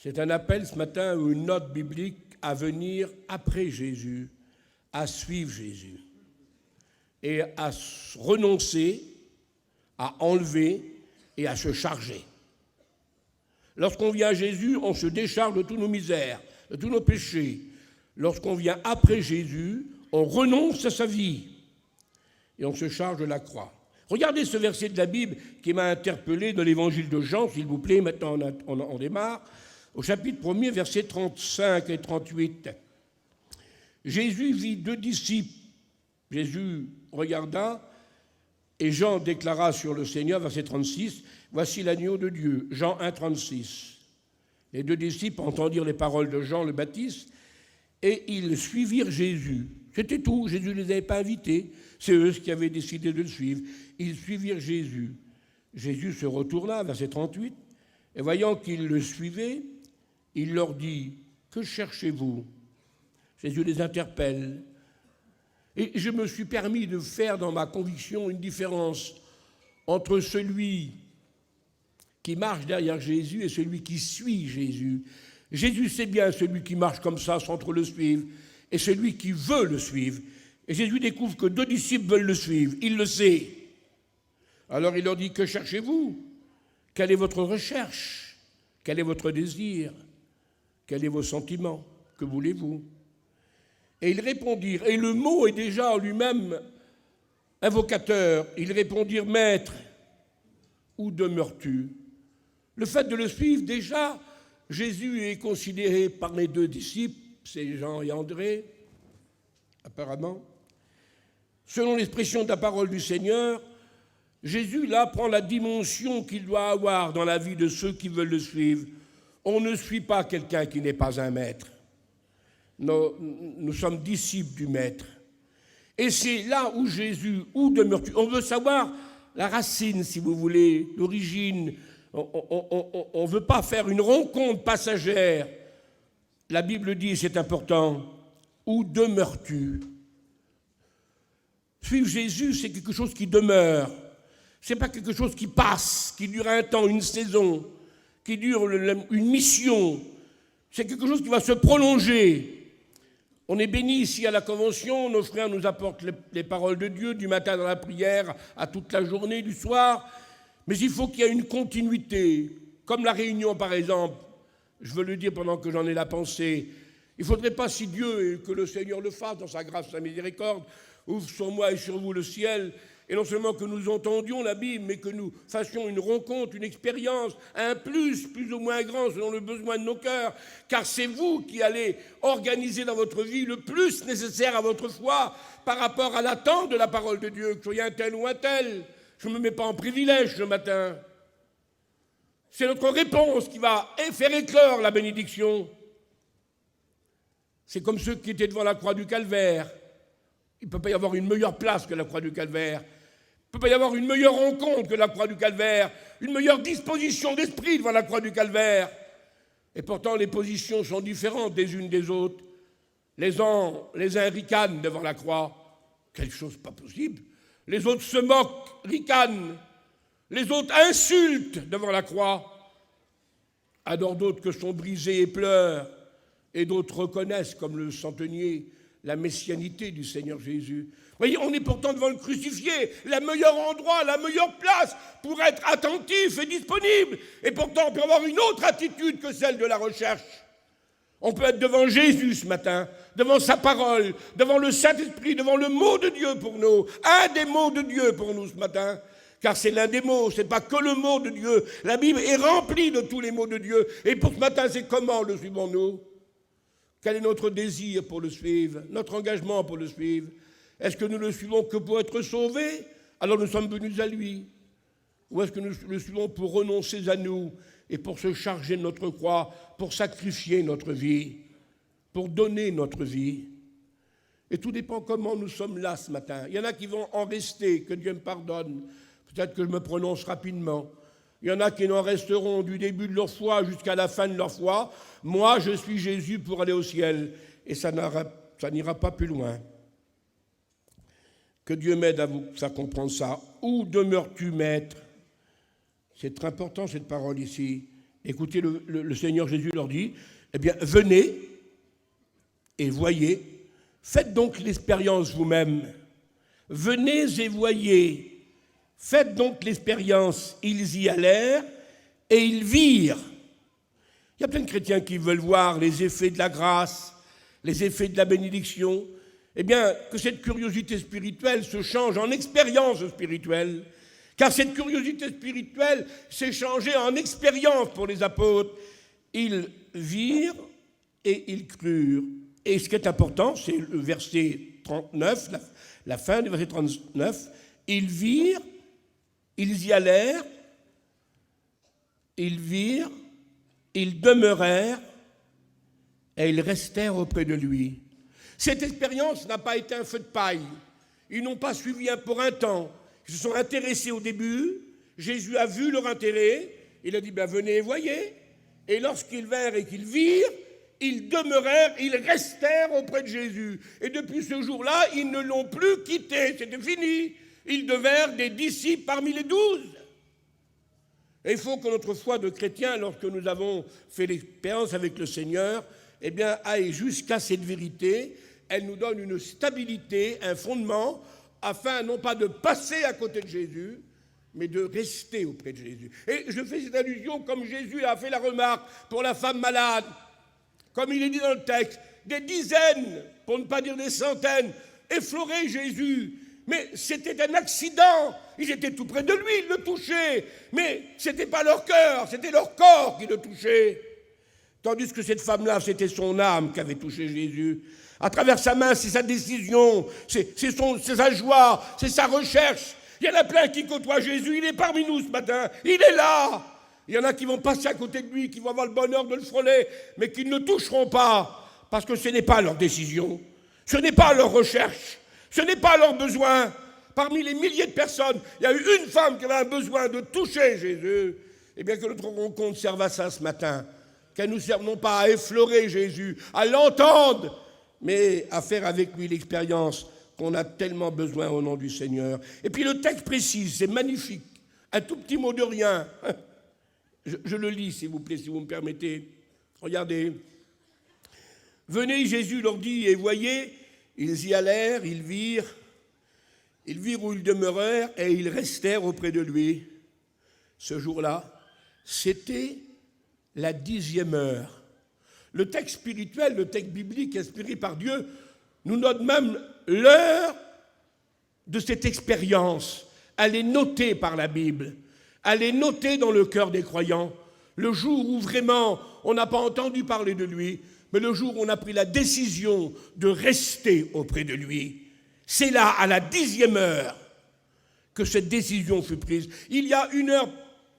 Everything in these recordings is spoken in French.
C'est un appel ce matin ou une note biblique à venir après Jésus, à suivre Jésus et à renoncer, à enlever et à se charger. Lorsqu'on vient à Jésus, on se décharge de toutes nos misères, de tous nos péchés. Lorsqu'on vient après Jésus, on renonce à sa vie et on se charge de la croix. Regardez ce verset de la Bible qui m'a interpellé de l'évangile de Jean, s'il vous plaît, maintenant on démarre, au chapitre 1er, versets 35 et 38. Jésus vit 2 disciples. Jésus regarda et Jean déclara sur le Seigneur, verset 36, « Voici l'agneau de Dieu », Jean 1, 36. Les 2 disciples entendirent les paroles de Jean le Baptiste et ils suivirent Jésus. C'était tout, Jésus ne les avait pas invités, c'est eux qui avaient décidé de le suivre. Ils suivirent Jésus. Jésus se retourna, verset 38, et voyant qu'ils le suivaient, il leur dit, « Que cherchez-vous » Jésus les interpelle. Et je me suis permis de faire dans ma conviction une différence entre celui qui marche derrière Jésus et celui qui suit Jésus. Jésus sait bien celui qui marche comme ça sans trop le suivre et celui qui veut le suivre. Et Jésus découvre que 2 disciples veulent le suivre. Il le sait. Alors il leur dit, « Que cherchez-vous ? Quelle est votre recherche ? Quel est votre désir ? Quels sont vos sentiments ? Que voulez-vous » Et ils répondirent, et le mot est déjà en lui-même invocateur, ils répondirent, « Maître, où demeures-tu » Le fait de le suivre, déjà, Jésus est considéré par les 2 disciples, c'est Jean et André, apparemment. Selon l'expression de la parole du Seigneur, Jésus, là, prend la dimension qu'il doit avoir dans la vie de ceux qui veulent le suivre. On ne suit pas quelqu'un qui n'est pas un maître. Nous sommes disciples du Maître. Et c'est là où Jésus, où demeures-tu ? On veut savoir la racine, si vous voulez, l'origine. On ne veut pas faire une rencontre passagère. La Bible dit, c'est important, où demeures-tu ? Suivre Jésus, c'est quelque chose qui demeure. Ce n'est pas quelque chose qui passe, qui dure un temps, une saison, qui dure une mission. C'est quelque chose qui va se prolonger. On est béni ici à la Convention, nos frères nous apportent les paroles de Dieu du matin dans la prière à toute la journée, du soir, mais il faut qu'il y ait une continuité, comme la réunion par exemple, je veux le dire pendant que j'en ai la pensée, il ne faudrait pas, si Dieu, et que le Seigneur le fasse dans sa grâce, sa miséricorde, ouvre sur moi et sur vous le ciel, et non seulement que nous entendions la Bible, mais que nous fassions une rencontre, une expérience, un plus ou moins grand selon le besoin de nos cœurs, car c'est vous qui allez organiser dans votre vie le plus nécessaire à votre foi par rapport à l'attente de la parole de Dieu, que soyez un tel ou un tel. Je ne me mets pas en privilège ce matin. C'est notre réponse qui va faire éclore la bénédiction. C'est comme ceux qui étaient devant la croix du Calvaire. Il ne peut pas y avoir une meilleure place que la croix du Calvaire. Il ne peut pas y avoir une meilleure rencontre que la croix du Calvaire, une meilleure disposition d'esprit devant la croix du Calvaire. Et pourtant, les positions sont différentes des unes des autres. Les uns ricanent devant la croix. Quelque chose pas possible. Les autres se moquent, ricanent. Les autres insultent devant la croix. Alors d'autres que sont brisés et pleurent. Et d'autres reconnaissent, comme le centenier, la messianité du Seigneur Jésus. Vous voyez, on est pourtant devant le crucifié, le meilleur endroit, la meilleure place pour être attentif et disponible. Et pourtant, on peut avoir une autre attitude que celle de la recherche. On peut être devant Jésus ce matin, devant sa parole, devant le Saint-Esprit, devant le mot de Dieu pour nous, un des mots de Dieu pour nous ce matin. Car c'est l'un des mots, ce n'est pas que le mot de Dieu. La Bible est remplie de tous les mots de Dieu. Et pour ce matin, c'est comment le suivons-nous ? Quel est notre désir pour le suivre, notre engagement pour le suivre ? Est-ce que nous le suivons que pour être sauvés ? Alors nous sommes venus à lui. Ou est-ce que nous le suivons pour renoncer à nous et pour se charger de notre croix, pour sacrifier notre vie, pour donner notre vie ? Et tout dépend comment nous sommes là ce matin. Il y en a qui vont en rester, que Dieu me pardonne. Peut-être que je me prononce rapidement. Il y en a qui n'en resteront du début de leur foi jusqu'à la fin de leur foi. Moi, je suis Jésus pour aller au ciel. Et ça n'ira pas plus loin. Que Dieu m'aide à vous faire comprendre ça. Où demeures-tu, maître ? C'est très important cette parole ici. Écoutez, le Seigneur Jésus leur dit, eh bien, venez et voyez, faites donc l'expérience vous-même. Venez et voyez, faites donc l'expérience. Ils y allèrent et ils virent. Il y a plein de chrétiens qui veulent voir les effets de la grâce, les effets de la bénédiction. Eh bien, que cette curiosité spirituelle se change en expérience spirituelle. Car cette curiosité spirituelle s'est changée en expérience pour les apôtres. Ils virent et ils crurent. Et ce qui est important, c'est le verset 39, la fin du verset 39. Ils virent, ils y allèrent, ils virent, ils demeurèrent et ils restèrent auprès de lui. Cette expérience n'a pas été un feu de paille. Ils n'ont pas suivi pour un temps. Ils se sont intéressés au début. Jésus a vu leur intérêt. Il a dit, venez et voyez. Et lorsqu'ils vinrent et qu'ils virent, ils demeurèrent, ils restèrent auprès de Jésus. Et depuis ce jour-là, ils ne l'ont plus quitté. C'était fini. Ils devinrent des disciples parmi les 12. Et il faut que notre foi de chrétien, lorsque nous avons fait l'expérience avec le Seigneur, eh bien, aille jusqu'à cette vérité. Elle nous donne une stabilité, un fondement, afin non pas de passer à côté de Jésus, mais de rester auprès de Jésus. Et je fais cette allusion comme Jésus a fait la remarque pour la femme malade. Comme il est dit dans le texte, des dizaines, pour ne pas dire des centaines, effleuraient Jésus. Mais c'était un accident. Ils étaient tout près de lui, ils le touchaient. Mais ce n'était pas leur cœur, c'était leur corps qui le touchait. Tandis que cette femme-là, c'était son âme qui avait touché Jésus. À travers sa main, c'est sa décision, c'est sa joie, c'est sa recherche. Il y en a plein qui côtoient Jésus, il est parmi nous ce matin, il est là. Il y en a qui vont passer à côté de lui, qui vont avoir le bonheur de le frôler, mais qui ne le toucheront pas, parce que ce n'est pas leur décision, ce n'est pas leur recherche, ce n'est pas leur besoin. Parmi les milliers de personnes, il y a eu une femme qui avait un besoin de toucher Jésus. Eh bien, que notre rencontre serve à ça ce matin, qu'elle nous serve non pas à effleurer Jésus, à l'entendre, mais à faire avec lui l'expérience qu'on a tellement besoin au nom du Seigneur. Et puis le texte précise, c'est magnifique, un tout petit mot de rien. Je le lis, s'il vous plaît, si vous me permettez. Regardez. Venez, Jésus leur dit, et voyez, ils y allèrent, ils virent où ils demeurèrent, et ils restèrent auprès de lui. Ce jour-là, c'était la 10e heure. Le texte spirituel, le texte biblique inspiré par Dieu, nous donne même l'heure de cette expérience. Elle est notée par la Bible. Elle est notée dans le cœur des croyants. Le jour où vraiment on n'a pas entendu parler de lui, mais le jour où on a pris la décision de rester auprès de lui. C'est là, à la 10e heure, que cette décision fut prise. Il y a une heure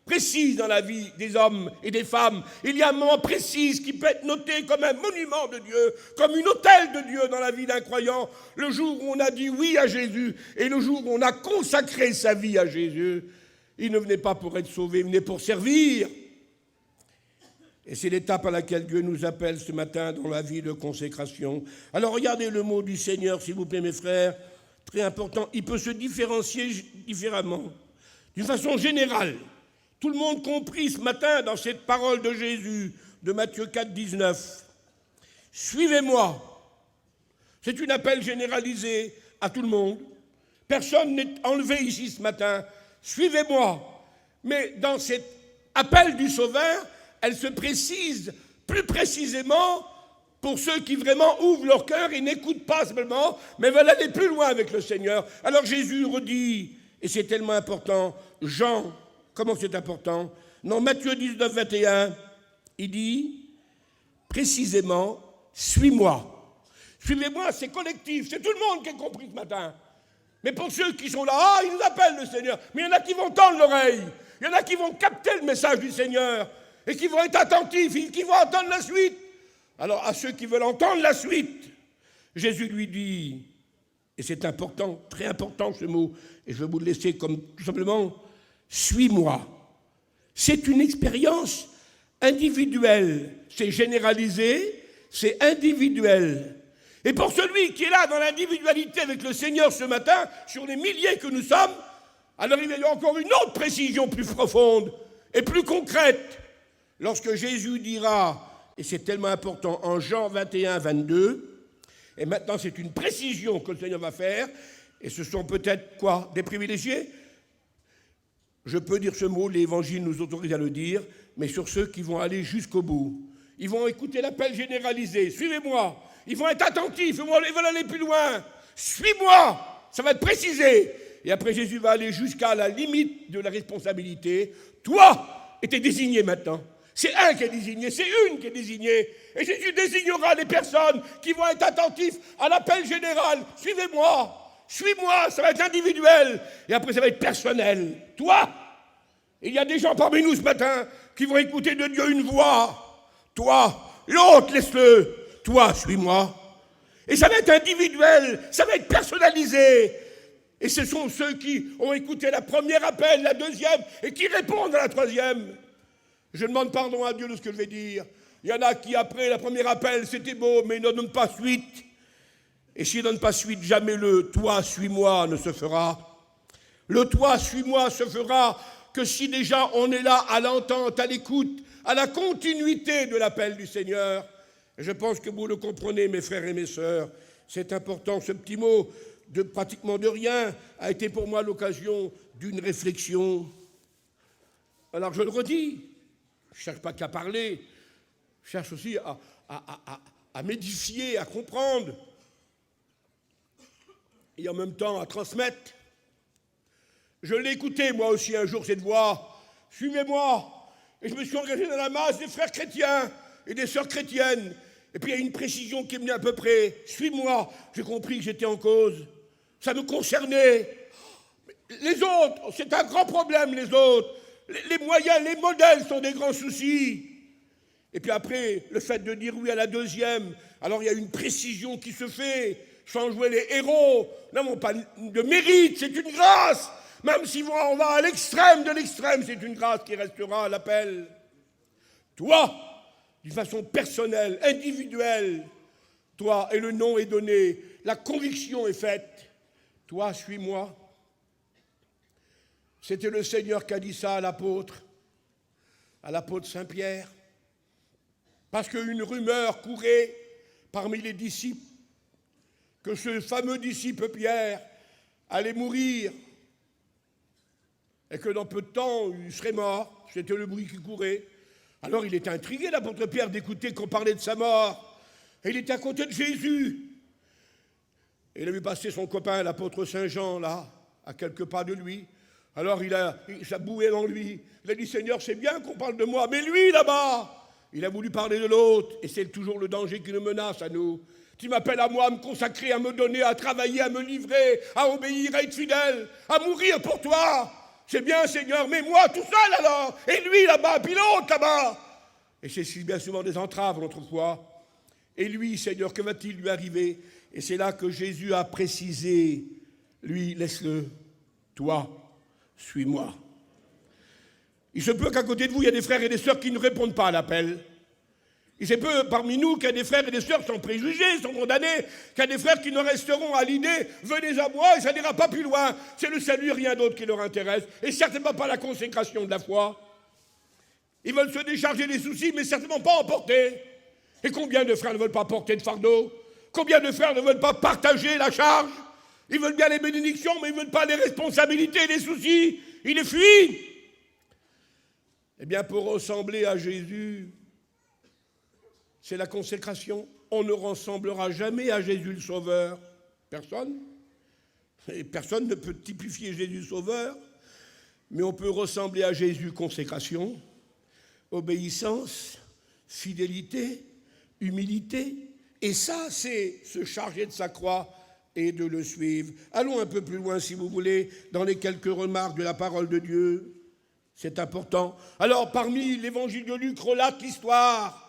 précise dans la vie des hommes et des femmes. Il y a un moment précis qui peut être noté comme un monument de Dieu, comme une autel de Dieu dans la vie d'un croyant. Le jour où on a dit oui à Jésus et le jour où on a consacré sa vie à Jésus. Il ne venait pas pour être sauvé, il venait pour servir. Et c'est l'étape à laquelle Dieu nous appelle ce matin dans la vie de consécration. Alors regardez le mot du Seigneur, s'il vous plaît, mes frères. Très important, il peut se différencier différemment. D'une façon générale. Tout le monde compris ce matin dans cette parole de Jésus, de Matthieu 4, 19. Suivez-moi. C'est un appel généralisé à tout le monde. Personne n'est enlevé ici ce matin. Suivez-moi. Mais dans cet appel du Sauveur, elle se précise plus précisément pour ceux qui vraiment ouvrent leur cœur et n'écoutent pas simplement, mais veulent aller plus loin avec le Seigneur. Alors Jésus redit, et c'est tellement important, Jean. Comment c'est important? Dans Matthieu 19, 21, il dit précisément, suis-moi. Suivez-moi, c'est collectif, c'est tout le monde qui a compris ce matin. Mais pour ceux qui sont là, il nous appelle le Seigneur. Mais il y en a qui vont tendre l'oreille, il y en a qui vont capter le message du Seigneur et qui vont être attentifs, qui vont entendre la suite. Alors à ceux qui veulent entendre la suite, Jésus lui dit, et c'est important, très important ce mot, et je vais vous le laisser comme tout simplement, suis-moi. C'est une expérience individuelle. C'est généralisé, c'est individuel. Et pour celui qui est là dans l'individualité avec le Seigneur ce matin, sur les milliers que nous sommes, alors il y a encore une autre précision plus profonde et plus concrète. lorsque Jésus dira, et c'est tellement important, en Jean 21, 22, et maintenant c'est une précision que le Seigneur va faire, et ce sont peut-être quoi? Des privilégiés? Je peux dire ce mot, l'Évangile nous autorise à le dire, mais sur ceux qui vont aller jusqu'au bout. Ils vont écouter l'appel généralisé, suivez-moi. Ils vont être attentifs, ils veulent aller plus loin. Suis-moi, ça va être précisé. Et après Jésus va aller jusqu'à la limite de la responsabilité. Toi, et t'es désigné maintenant. C'est un qui est désigné, c'est une qui est désignée. Et Jésus désignera les personnes qui vont être attentifs à l'appel général. Suivez-moi, suis-moi, ça va être individuel. Et après ça va être personnel. Toi, il y a des gens parmi nous ce matin qui vont écouter de Dieu une voix. Toi, l'autre, laisse-le. Toi, suis-moi. Et ça va être individuel, ça va être personnalisé. Et ce sont ceux qui ont écouté la première appel, la deuxième, et qui répondent à la troisième. Je demande pardon à Dieu de ce que je vais dire. Il y en a qui, après la première appel, c'était beau, mais ils ne donnent pas suite. Et s'ils ne donnent pas suite, jamais le « toi, suis-moi » ne se fera. Le « toi, suis-moi » se fera que si déjà on est là à l'entente, à l'écoute, à la continuité de l'appel du Seigneur. Et je pense que vous le comprenez, mes frères et mes sœurs. C'est important, ce petit mot de pratiquement de rien a été pour moi l'occasion d'une réflexion. Alors je le redis, je ne cherche pas qu'à parler, je cherche aussi à m'édifier, à comprendre, et en même temps à transmettre. Je l'ai écouté moi aussi un jour cette voix, suivez-moi, et je me suis engagé dans la masse des frères chrétiens et des sœurs chrétiennes, et puis il y a une précision qui est venue à peu près, suis-moi, j'ai compris que j'étais en cause, ça me concernait. Les autres, c'est un grand problème les autres, les moyens, les modèles sont des grands soucis. Et puis après, le fait de dire oui à la deuxième, alors il y a une précision qui se fait, sans jouer les héros, n'avons pas de mérite, c'est une grâce. Même si on va à l'extrême de l'extrême, c'est une grâce qui restera à l'appel. Toi, d'une façon personnelle, individuelle, toi, et le nom est donné, la conviction est faite. Toi, suis-moi. C'était le Seigneur qui a dit ça à l'apôtre Saint-Pierre. Parce qu'une rumeur courait parmi les disciples que ce fameux disciple Pierre allait mourir et que dans peu de temps, il serait mort. C'était le bruit qui courait. Alors il était intrigué, l'apôtre Pierre, d'écouter qu'on parlait de sa mort. Et il était à côté de Jésus. Et il a vu passer son copain, l'apôtre Saint-Jean, là, à quelques pas de lui. Alors ça bouait dans lui. Il a dit, Seigneur, c'est bien qu'on parle de moi, mais lui, là-bas, il a voulu parler de l'autre. Et c'est toujours le danger qui nous menace à nous. Tu m'appelles à moi, à me consacrer, à me donner, à travailler, à me livrer, à obéir, à être fidèle, à mourir pour toi. C'est bien, Seigneur, mais moi, tout seul alors. Et lui, là-bas, puis l'autre, là-bas. Et c'est bien souvent des entraves, notre foi. Et lui, Seigneur, que va-t-il lui arriver? Et c'est là que Jésus a précisé, lui, laisse-le, toi, suis-moi. Il se peut qu'à côté de vous, il y a des frères et des sœurs qui ne répondent pas à l'appel. Il se peut parmi nous qu'il y a des frères et des sœurs sans préjugés, sans condamnés, qu'il y a des frères qui ne resteront à l'idée « venez à moi » et ça n'ira pas plus loin. C'est le salut, rien d'autre qui leur intéresse. Et certainement pas la consécration de la foi. Ils veulent se décharger des soucis, mais certainement pas en porter. Et combien de frères ne veulent pas porter de fardeau? Combien de frères ne veulent pas partager la charge? Ils veulent bien les bénédictions, mais ils ne veulent pas les responsabilités, les soucis. Ils les fuient. Eh bien, pour ressembler à Jésus, c'est la consécration. On ne ressemblera jamais à Jésus le Sauveur. Personne. Et personne ne peut typifier Jésus Sauveur, mais on peut ressembler à Jésus consécration, obéissance, fidélité, humilité. Et ça, c'est se charger de sa croix et de le suivre. Allons un peu plus loin, si vous voulez, dans les quelques remarques de la parole de Dieu. C'est important. Alors, parmi l'évangile de Luc relate l'histoire.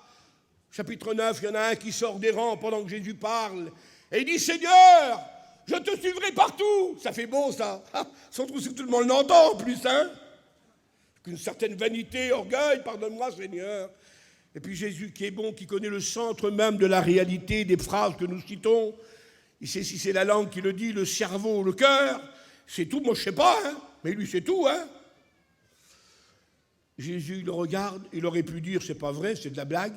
Chapitre 9, il y en a un qui sort des rangs pendant que Jésus parle. Et il dit, Seigneur, je te suivrai partout. Ça fait beau, ça. Sans trop que tout le monde l'entend en plus, hein. Une certaine vanité, orgueil, pardonne-moi, Seigneur. Et puis Jésus, qui est bon, qui connaît le centre même de la réalité des phrases que nous citons. Il sait si c'est la langue qui le dit, le cerveau, le cœur. C'est tout, moi je ne sais pas, hein. Mais lui c'est tout, hein. Jésus le regarde, il aurait pu dire, c'est pas vrai, c'est de la blague,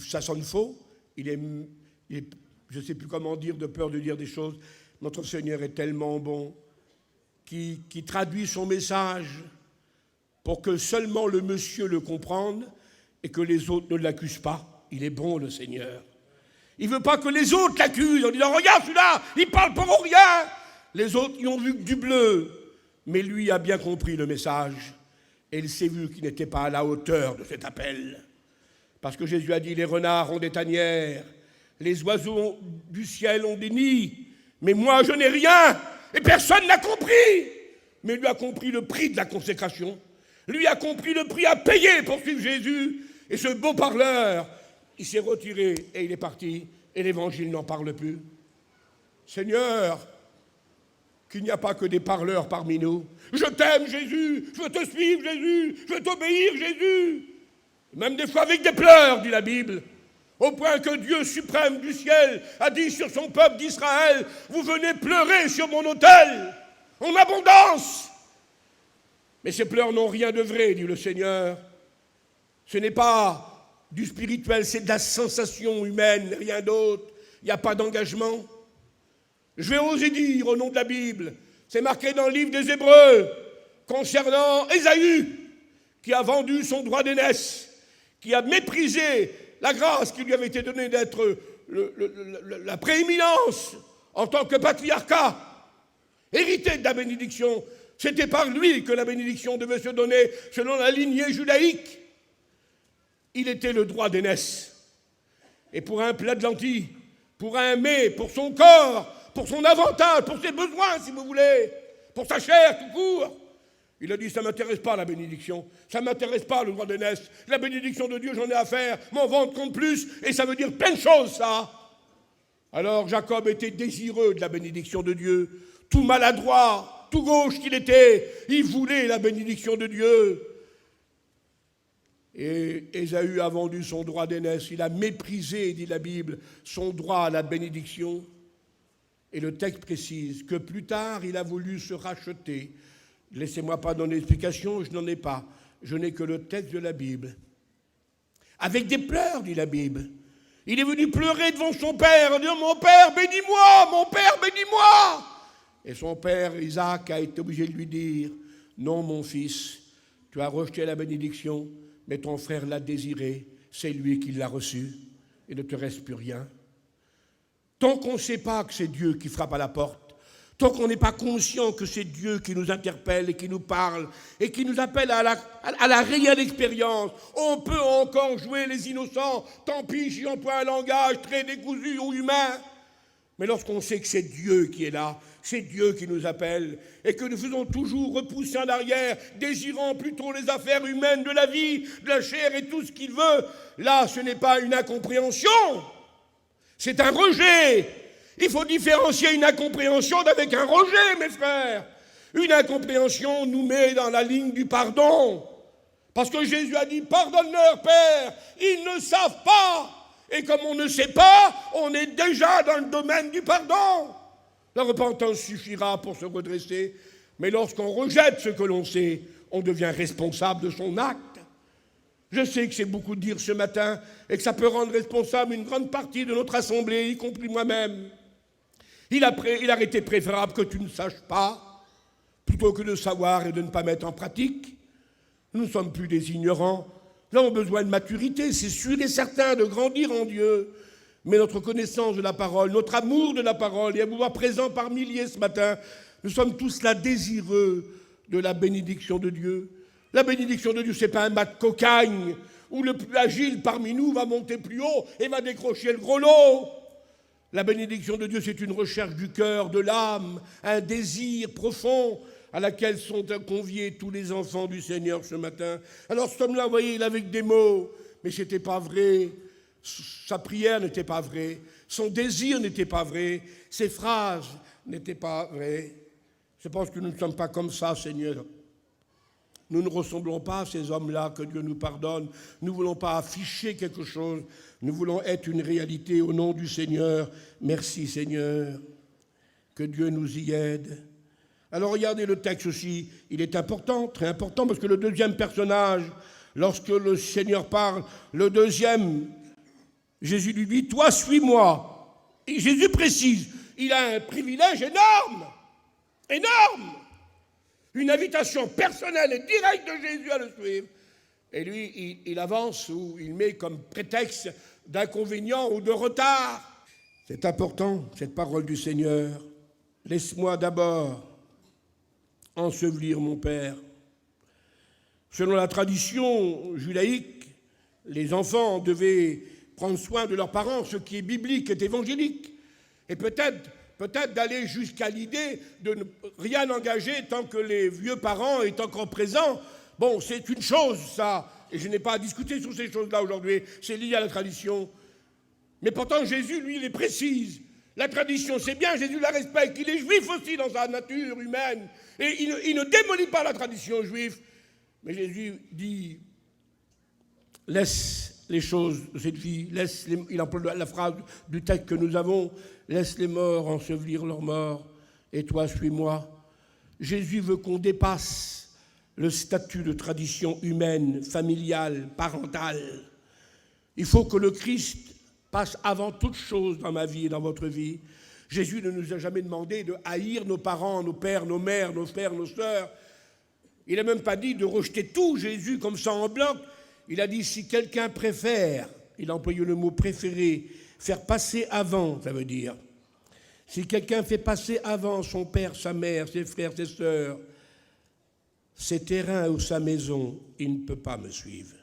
ça sonne faux, je ne sais plus comment dire, de peur de dire des choses. Notre Seigneur est tellement bon, qui traduit son message pour que seulement le monsieur le comprenne et que les autres ne l'accusent pas. Il est bon, le Seigneur. Il ne veut pas que les autres l'accusent en disant « Regarde celui-là, il parle pour rien !» Les autres, ils ont vu que du bleu. Mais lui a bien compris le message. Et il s'est vu qu'il n'était pas à la hauteur de cet appel. Parce que Jésus a dit « Les renards ont des tanières, les oiseaux du ciel ont des nids, mais moi je n'ai rien !» Et personne n'a compris. Mais lui a compris le prix de la consécration. Lui a compris le prix à payer pour suivre Jésus. Et ce beau parleur, il s'est retiré et il est parti. Et l'Évangile n'en parle plus. Seigneur, qu'il n'y a pas que des parleurs parmi nous. Je t'aime, Jésus. Je veux te suivre, Jésus. Je veux t'obéir, Jésus. Même des fois avec des pleurs, dit la Bible. Au point que Dieu suprême du ciel a dit sur son peuple d'Israël, vous venez pleurer sur mon autel, en abondance. Mais ces pleurs n'ont rien de vrai, dit le Seigneur. Ce n'est pas du spirituel, c'est de la sensation humaine, rien d'autre. Il n'y a pas d'engagement. Je vais oser dire au nom de la Bible, c'est marqué dans le livre des Hébreux, concernant Ésaü, qui a vendu son droit d'aînesse, qui a méprisé la grâce qui lui avait été donnée d'être la prééminence en tant que patriarcat, hérité de la bénédiction. C'était par lui que la bénédiction devait se donner selon la lignée judaïque. Il était le droit d'aînesse. Et pour un plat de lentilles, pour un mets, pour son corps, pour son avantage, pour ses besoins, si vous voulez, pour sa chair, tout court, il a dit, ça ne m'intéresse pas la bénédiction, ça ne m'intéresse pas le droit d'aînesse, la bénédiction de Dieu, j'en ai à faire, mon ventre compte plus, et ça veut dire plein de choses, ça. Alors Jacob était désireux de la bénédiction de Dieu, tout maladroit, tout gauche qu'il était, il voulait la bénédiction de Dieu. Et Ésaü a vendu son droit d'aînesse, il a méprisé, dit la Bible, son droit à la bénédiction. Et le texte précise que plus tard, il a voulu se racheter. Laissez-moi pas donner d'explication, je n'en ai pas. Je n'ai que le texte de la Bible. Avec des pleurs, dit la Bible. Il est venu pleurer devant son père en disant « Mon père, bénis-moi, mon père, bénis-moi » Et son père, Isaac, a été obligé de lui dire « Non, mon fils, tu as rejeté la bénédiction, mais ton frère l'a désirée, c'est lui qui l'a reçue, et ne te reste plus rien. » Tant qu'on ne sait pas que c'est Dieu qui frappe à la porte, tant qu'on n'est pas conscient que c'est Dieu qui nous interpelle et qui nous parle et qui nous appelle à la réelle expérience, on peut encore jouer les innocents, tant pis si j'emploie un langage très décousu ou humain. Mais lorsqu'on sait que c'est Dieu qui est là, c'est Dieu qui nous appelle et que nous faisons toujours repousser en arrière, désirant plutôt les affaires humaines de la vie, de la chair et tout ce qu'il veut, là ce n'est pas une incompréhension, c'est un rejet. Il faut différencier une incompréhension d'avec un rejet, mes frères. Une incompréhension nous met dans la ligne du pardon. Parce que Jésus a dit, pardonne-leur, Père, ils ne savent pas. Et comme on ne sait pas, on est déjà dans le domaine du pardon. La repentance suffira pour se redresser. Mais lorsqu'on rejette ce que l'on sait, on devient responsable de son acte. Je sais que c'est beaucoup de dire ce matin et que ça peut rendre responsable une grande partie de notre assemblée, y compris moi-même. Il a été préférable que tu ne saches pas, plutôt que de savoir et de ne pas mettre en pratique. Nous ne sommes plus des ignorants. Nous avons besoin de maturité, c'est sûr et certain, de grandir en Dieu. Mais notre connaissance de la parole, notre amour de la parole, et à vous voir présents par milliers ce matin, nous sommes tous là désireux de la bénédiction de Dieu. La bénédiction de Dieu, ce n'est pas un mat de cocagne où le plus agile parmi nous va monter plus haut et va décrocher le gros lot. La bénédiction de Dieu, c'est une recherche du cœur, de l'âme, un désir profond à laquelle sont conviés tous les enfants du Seigneur ce matin. Alors cet homme-là, vous voyez, il avait des mots, mais ce n'était pas vrai. Sa prière n'était pas vraie. Son désir n'était pas vrai. Ses phrases n'étaient pas vraies. Je pense que nous ne sommes pas comme ça, Seigneur. Nous ne ressemblons pas à ces hommes-là, que Dieu nous pardonne. Nous ne voulons pas afficher quelque chose. Nous voulons être une réalité au nom du Seigneur. Merci, Seigneur. Que Dieu nous y aide. Alors regardez le texte aussi, il est important, très important, parce que le deuxième personnage, lorsque le Seigneur parle, le deuxième, Jésus lui dit, toi suis-moi. Et Jésus précise, il a un privilège énorme, énorme. Une invitation personnelle et directe de Jésus à le suivre. Et lui, il avance ou il met comme prétexte d'inconvénient ou de retard. C'est important, cette parole du Seigneur. Laisse-moi d'abord ensevelir mon Père. Selon la tradition judaïque, les enfants devaient prendre soin de leurs parents, ce qui est biblique, est évangélique. Et peut-être d'aller jusqu'à l'idée de ne rien engager tant que les vieux parents est encore présents. Bon, c'est une chose, ça, et je n'ai pas à discuter sur ces choses-là aujourd'hui, c'est lié à la tradition. Mais pourtant, Jésus, lui, il est précise. La tradition, c'est bien, Jésus la respecte, il est juif aussi dans sa nature humaine, et il ne démolit pas la tradition juive. Mais Jésus dit, laisse les choses de cette vie, il emploie la phrase du texte que nous avons, laisse les morts ensevelir leurs morts, et toi suis-moi. Jésus veut qu'on dépasse le statut de tradition humaine, familiale, parentale. Il faut que le Christ passe avant toute chose dans ma vie et dans votre vie. Jésus ne nous a jamais demandé de haïr nos parents, nos pères, nos mères, nos frères, nos sœurs. Il n'a même pas dit de rejeter tout, Jésus, comme ça en bloc. Il a dit, si quelqu'un préfère, il a employé le mot préférer, faire passer avant, ça veut dire. Si quelqu'un fait passer avant son père, sa mère, ses frères, ses sœurs, ses terrains ou sa maison, il ne peut pas me suivre.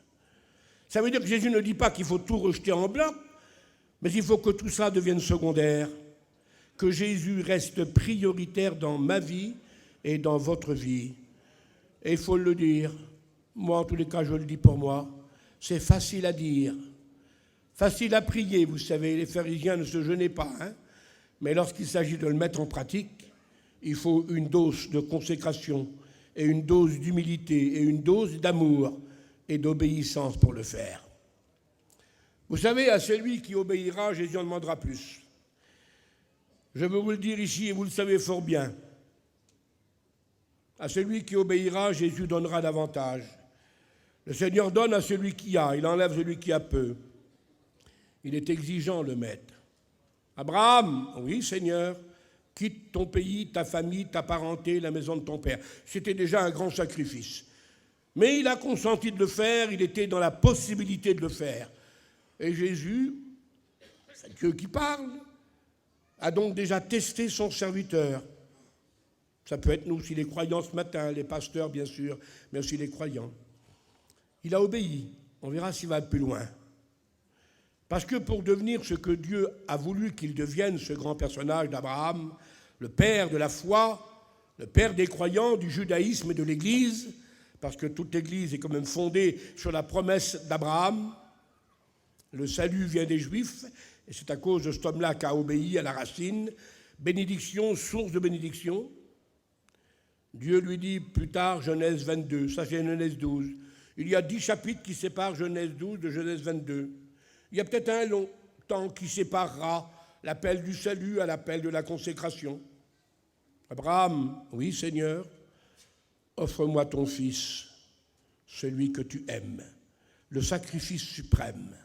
Ça veut dire que Jésus ne dit pas qu'il faut tout rejeter en bloc, mais il faut que tout ça devienne secondaire, que Jésus reste prioritaire dans ma vie et dans votre vie. Et il faut le dire, moi en tous les cas je le dis pour moi, c'est facile à dire, facile à prier, vous savez, les pharisiens ne se gênaient pas, hein, mais lorsqu'il s'agit de le mettre en pratique, il faut une dose de consécration et une dose d'humilité et une dose d'amour et d'obéissance pour le faire. Vous savez, à celui qui obéira, Jésus en demandera plus. Je veux vous le dire ici, et vous le savez fort bien. À celui qui obéira, Jésus donnera davantage. Le Seigneur donne à celui qui a, il enlève celui qui a peu. Il est exigeant, le maître. Abraham, oui, Seigneur, quitte ton pays, ta famille, ta parenté, la maison de ton père. C'était déjà un grand sacrifice. Mais il a consenti de le faire, il était dans la possibilité de le faire. Et Jésus, c'est Dieu qui parle, a donc déjà testé son serviteur. Ça peut être nous aussi les croyants ce matin, les pasteurs bien sûr, mais aussi les croyants. Il a obéi, on verra s'il va plus loin. Parce que pour devenir ce que Dieu a voulu qu'il devienne, ce grand personnage d'Abraham, le père de la foi, le père des croyants, du judaïsme et de l'Église, parce que toute l'Église est quand même fondée sur la promesse d'Abraham, le salut vient des Juifs, et c'est à cause de cet homme-là qu'a obéi à la racine. Bénédiction, source de bénédiction. Dieu lui dit plus tard, Genèse 22, ça c'est Genèse 12. Il y a 10 chapitres qui séparent Genèse 12 de Genèse 22. Il y a peut-être un long temps qui séparera l'appel du salut à l'appel de la consécration. Abraham, oui Seigneur, offre-moi ton fils, celui que tu aimes, le sacrifice suprême.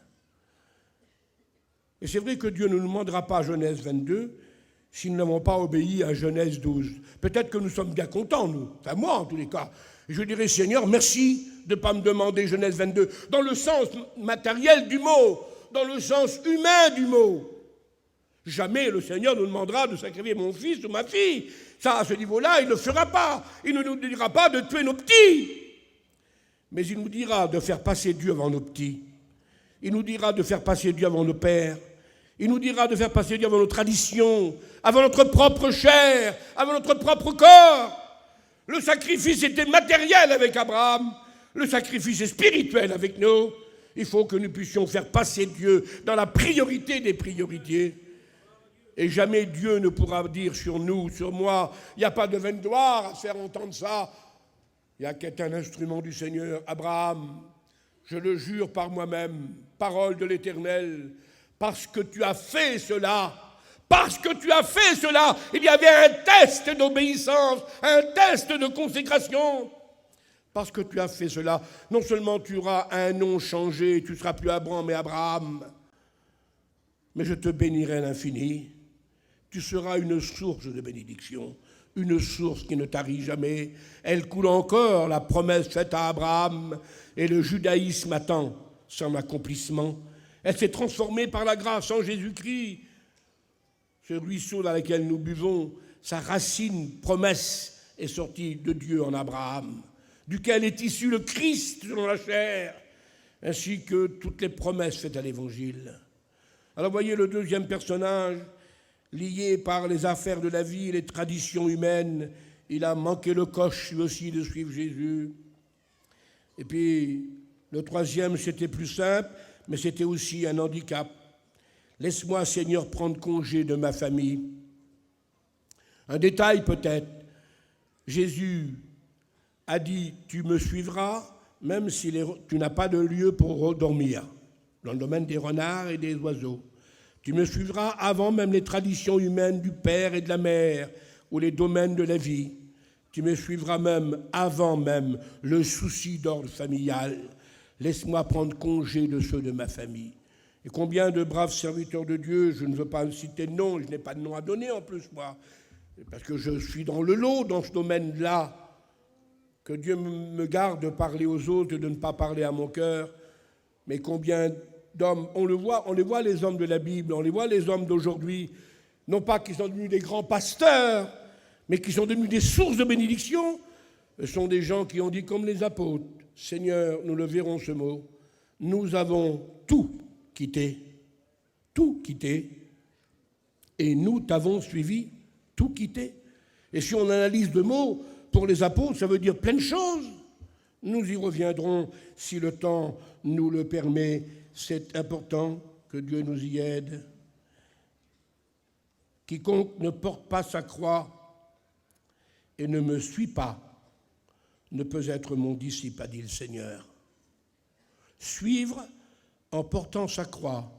Et c'est vrai que Dieu ne nous demandera pas Genèse 22 si nous n'avons pas obéi à Genèse 12. Peut-être que nous sommes bien contents, nous, enfin moi en tous les cas. Et je dirais, Seigneur, merci de ne pas me demander Genèse 22, dans le sens matériel du mot, dans le sens humain du mot. Jamais le Seigneur nous demandera de sacrifier mon fils ou ma fille. Ça, à ce niveau-là, il ne le fera pas. Il ne nous dira pas de tuer nos petits. Mais il nous dira de faire passer Dieu avant nos petits. Il nous dira de faire passer Dieu avant nos pères. Il nous dira de faire passer Dieu avant nos traditions, avant notre propre chair, avant notre propre corps. Le sacrifice était matériel avec Abraham. Le sacrifice est spirituel avec nous. Il faut que nous puissions faire passer Dieu dans la priorité des priorités. Et jamais Dieu ne pourra dire sur nous, sur moi, il n'y a pas de vaine gloire à faire entendre ça. Il n'y a qu'un instrument du Seigneur. Abraham, je le jure par moi-même, parole de l'Éternel, parce que tu as fait cela, Parce que tu as fait cela, il y avait un test d'obéissance, un test de consécration. Parce que tu as fait cela, non seulement tu auras un nom changé, tu ne seras plus Abraham mais Abraham, mais je te bénirai à l'infini. Tu seras une source de bénédiction, une source qui ne tarit jamais. Elle coule encore, la promesse faite à Abraham, et le judaïsme attend son accomplissement. Elle s'est transformée par la grâce en Jésus-Christ. Ce ruisseau dans lequel nous buvons, sa racine, promesse, est sortie de Dieu en Abraham, duquel est issu le Christ selon la chair, ainsi que toutes les promesses faites à l'Évangile. Alors voyez le deuxième personnage, lié par les affaires de la vie et les traditions humaines, il a manqué le coche lui aussi de suivre Jésus. Et puis le troisième, c'était plus simple, mais c'était aussi un handicap. Laisse-moi, Seigneur, prendre congé de ma famille. Un détail peut-être. Jésus a dit, tu me suivras, même si tu n'as pas de lieu pour dormir, dans le domaine des renards et des oiseaux. Tu me suivras avant même les traditions humaines du père et de la mère, ou les domaines de la vie. Tu me suivras même avant même le souci d'ordre familial. Laisse-moi prendre congé de ceux de ma famille. Et combien de braves serviteurs de Dieu, je ne veux pas citer de nom, je n'ai pas de nom à donner en plus, moi, parce que je suis dans le lot, dans ce domaine-là, que Dieu me garde de parler aux autres et de ne pas parler à mon cœur. Mais combien d'hommes, on les voit les hommes de la Bible, on les voit les hommes d'aujourd'hui, non pas qu'ils sont devenus des grands pasteurs, mais qui sont devenus des sources de bénédiction. Ce sont des gens qui ont dit comme les apôtres, Seigneur, nous le verrons ce mot, nous avons tout quitté, et nous t'avons suivi, tout quitté. Et si on analyse le mot, pour les apôtres, ça veut dire plein de choses. Nous y reviendrons si le temps nous le permet. C'est important que Dieu nous y aide. Quiconque ne porte pas sa croix et ne me suit pas ne peut être mon disciple, a dit le Seigneur. Suivre en portant sa croix,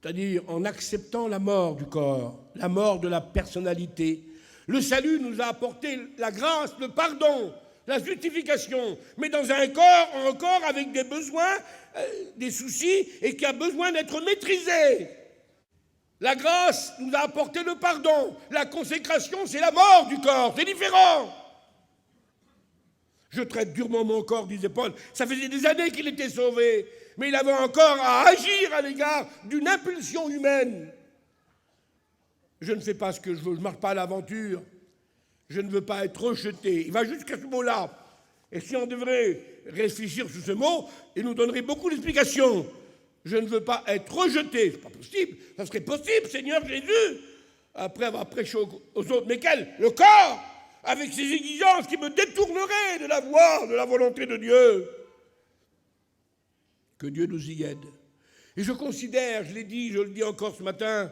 c'est-à-dire en acceptant la mort du corps, la mort de la personnalité. Le salut nous a apporté la grâce, le pardon, la justification, mais dans un corps avec des besoins, des soucis, et qui a besoin d'être maîtrisé. La grâce nous a apporté le pardon. La consécration, c'est la mort du corps, c'est différent. Je traite durement mon corps, disait Paul. Ça faisait des années qu'il était sauvé, mais il avait encore à agir à l'égard d'une impulsion humaine. Je ne fais pas ce que je veux, je ne marche pas à l'aventure. Je ne veux pas être rejeté. Il va jusqu'à ce mot-là. Et si on devrait réfléchir sur ce mot, il nous donnerait beaucoup d'explications. Je ne veux pas être rejeté. Ce n'est pas possible. Ça serait possible, Seigneur Jésus, après avoir prêché aux autres. Mais quel? Le corps, avec ses exigences qui me détourneraient de la voie, de la volonté de Dieu. Que Dieu nous y aide. Et je considère, je l'ai dit, je le dis encore ce matin,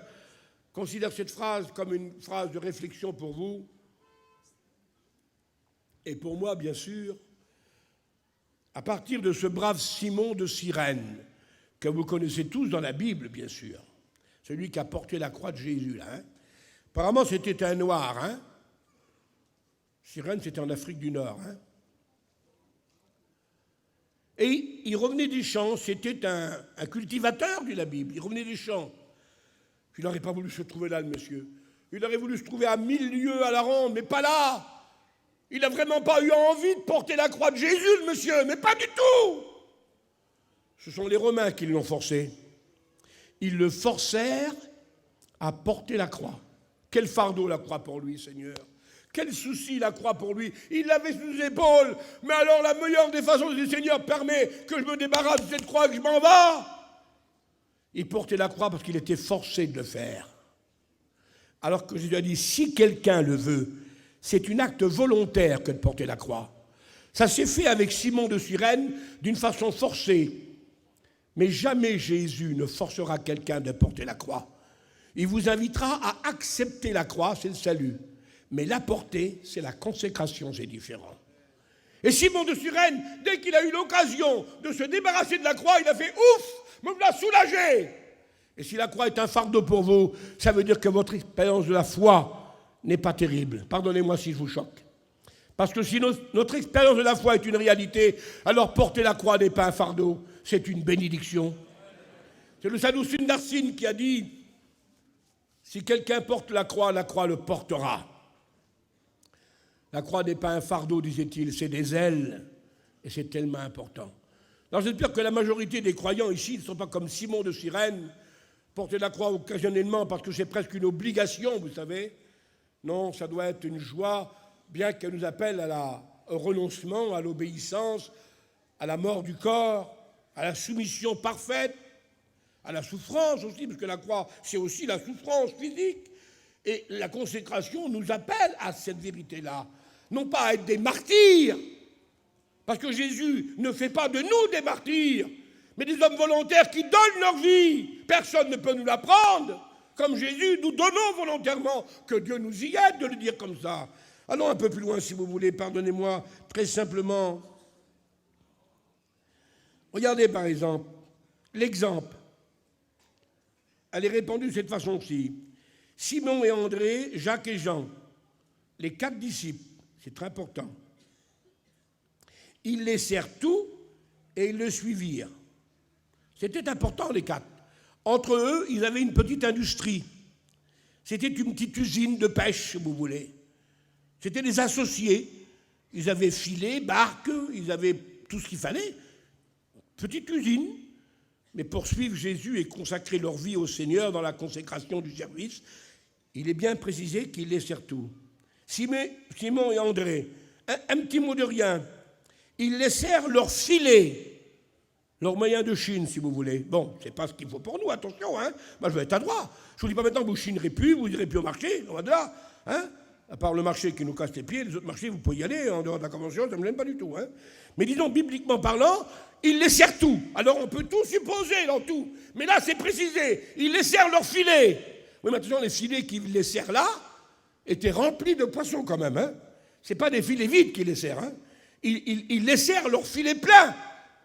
considère cette phrase comme une phrase de réflexion pour vous. Et pour moi, bien sûr, à partir de ce brave Simon de Cyrène, que vous connaissez tous dans la Bible, bien sûr, celui qui a porté la croix de Jésus, là. Hein. Apparemment, c'était un noir. Hein. Cyrène, c'était en Afrique du Nord. Hein. Et il revenait des champs, c'était un cultivateur de la Bible, il revenait des champs. Il n'aurait pas voulu se trouver là, le monsieur. Il aurait voulu se trouver à 1000 lieues à la ronde, mais pas là. Il n'a vraiment pas eu envie de porter la croix de Jésus, le monsieur, mais pas du tout. Ce sont les Romains qui l'ont forcé. Ils le forcèrent à porter la croix. Quel fardeau la croix pour lui, Seigneur. Quel souci la croix pour lui. Il l'avait sous les épaules. Mais alors la meilleure des façons du Seigneur permet que je me débarrasse de cette croix et que je m'en vais. Il portait la croix parce qu'il était forcé de le faire. Alors que Jésus a dit, si quelqu'un le veut, c'est un acte volontaire que de porter la croix. Ça s'est fait avec Simon de Cyrène d'une façon forcée. Mais jamais Jésus ne forcera quelqu'un de porter la croix. Il vous invitera à accepter la croix, c'est le salut. Mais la porter, c'est la consécration, c'est différent. Et Simon de Cyrène, dès qu'il a eu l'occasion de se débarrasser de la croix, il a fait « Ouf, me l'a soulagé !» Et si la croix est un fardeau pour vous, ça veut dire que votre expérience de la foi n'est pas terrible. Pardonnez-moi si je vous choque. Parce que si notre expérience de la foi est une réalité, alors porter la croix n'est pas un fardeau, c'est une bénédiction. C'est le Sadhu Sundarsinh qui a dit « Si quelqu'un porte la croix le portera. » La croix n'est pas un fardeau, disait-il, c'est des ailes. Et c'est tellement important. Alors j'espère que la majorité des croyants ici ne sont pas comme Simon de Cyrène, porter la croix occasionnellement parce que c'est presque une obligation, vous savez. Non, ça doit être une joie, bien qu'elle nous appelle au renoncement, à l'obéissance, à la mort du corps, à la soumission parfaite, à la souffrance aussi, parce que la croix, c'est aussi la souffrance physique. Et la consécration nous appelle à cette vérité-là. Non pas à être des martyrs, parce que Jésus ne fait pas de nous des martyrs, mais des hommes volontaires qui donnent leur vie. Personne ne peut nous l'apprendre. Comme Jésus, nous donnons volontairement. Que Dieu nous y aide de le dire comme ça. Allons un peu plus loin, si vous voulez, pardonnez-moi, très simplement. Regardez, par exemple, l'exemple. Elle est répandue de cette façon-ci. Simon et André, Jacques et Jean, les 4 disciples, c'est très important. Ils laissèrent tout et ils le suivirent. C'était important, les 4. Entre eux, ils avaient une petite industrie. C'était une petite usine de pêche, si vous voulez. C'était des associés. Ils avaient filet, barque, ils avaient tout ce qu'il fallait. Petite usine. Mais pour suivre Jésus et consacrer leur vie au Seigneur dans la consécration du service, il est bien précisé qu'ils laissèrent tout. Simon et André, un petit mot de rien. Ils laissèrent leur filet. Leur moyen de Chine, si vous voulez. Bon, c'est pas ce qu'il faut pour nous, attention, hein. Moi, je vais être adroit. Je vous dis pas maintenant que vous chinerez plus, vous n'irez plus au marché, on va de là, hein. À part le marché qui nous casse les pieds, les autres marchés, vous pouvez y aller, en dehors de la convention, ça ne me gêne pas du tout, hein. Mais disons, bibliquement parlant, ils laissèrent tout. Alors, on peut tout supposer dans tout. Mais là, c'est précisé. Ils laissèrent leur filet. Oui, mais attention, les filets qu'ils laissèrent là étaient remplis de poissons quand même, hein. C'est pas des filets vides qu'ils laissèrent, hein. Ils laissèrent leur filet plein.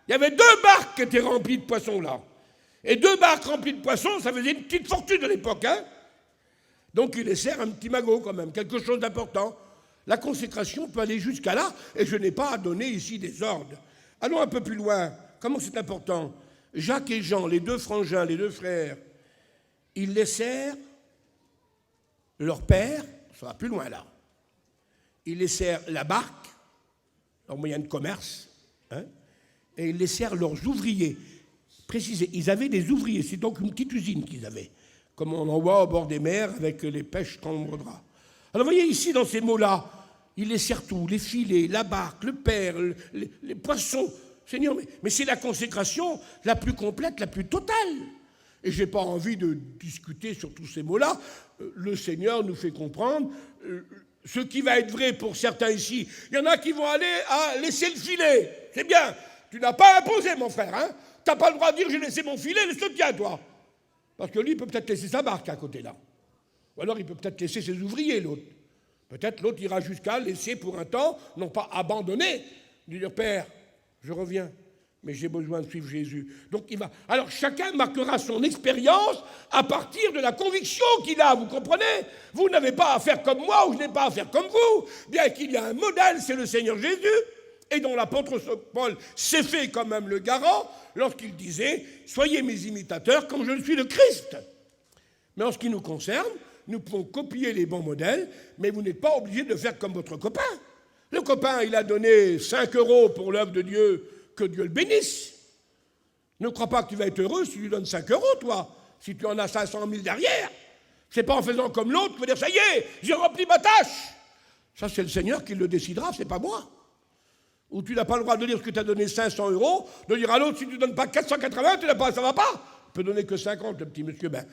Il y avait 2 barques qui étaient remplies de poissons, là. Et 2 barques remplies de poissons, ça faisait une petite fortune à l'époque, hein. Donc, il laissèrent un petit magot, quand même, quelque chose d'important. La consécration peut aller jusqu'à là, et je n'ai pas à donner ici des ordres. Allons un peu plus loin. Comment c'est important? Jacques et Jean, les 2 frangins, les 2 frères, ils laissèrent leur père, ça va plus loin, là. Ils laissèrent la barque, leur moyen de commerce, hein, et ils laissèrent leurs ouvriers. Précisez, ils avaient des ouvriers, c'est donc une petite usine qu'ils avaient, comme on en voit au bord des mers avec les pêches qu'on drap. Alors vous voyez ici, dans ces mots-là, ils laissèrent tout, les filets, la barque, le père, les poissons. Seigneur, mais c'est la consécration la plus complète, la plus totale. Et je n'ai pas envie de discuter sur tous ces mots-là. Le Seigneur nous fait comprendre ce qui va être vrai pour certains ici. Il y en a qui vont aller à laisser le filet. C'est bien. Tu n'as pas imposé, mon frère, hein. Tu n'as pas le droit de dire j'ai laissé mon filet, laisse-le tien, toi. Parce que lui, il peut peut-être laisser sa barque à côté, là. Ou alors, il peut peut-être laisser ses ouvriers, l'autre. Peut-être l'autre ira jusqu'à laisser pour un temps, non pas abandonner, dire Père, je reviens, mais j'ai besoin de suivre Jésus. Donc, il va. Alors, chacun marquera son expérience à partir de la conviction qu'il a, vous comprenez? Vous n'avez pas à faire comme moi ou je n'ai pas à faire comme vous, bien qu'il y a un modèle, c'est le Seigneur Jésus. Et dont l'apôtre Paul s'est fait quand même le garant lorsqu'il disait « Soyez mes imitateurs comme je le suis le Christ ». Mais en ce qui nous concerne, nous pouvons copier les bons modèles, mais vous n'êtes pas obligé de faire comme votre copain. Le copain, il a donné 5 € pour l'œuvre de Dieu, que Dieu le bénisse. Ne crois pas que tu vas être heureux si tu lui donnes 5 €, toi, si tu en as 500 000 derrière. C'est pas en faisant comme l'autre, tu vas dire « Ça y est, j'ai rempli ma tâche ». Ça, c'est le Seigneur qui le décidera, c'est pas moi. Ou tu n'as pas le droit de dire que tu as donné 500 €, de dire à l'autre, si tu ne donnes pas 480, tu n'as pas, ça ne va pas. Tu peux donner que 50, le petit monsieur. Ben.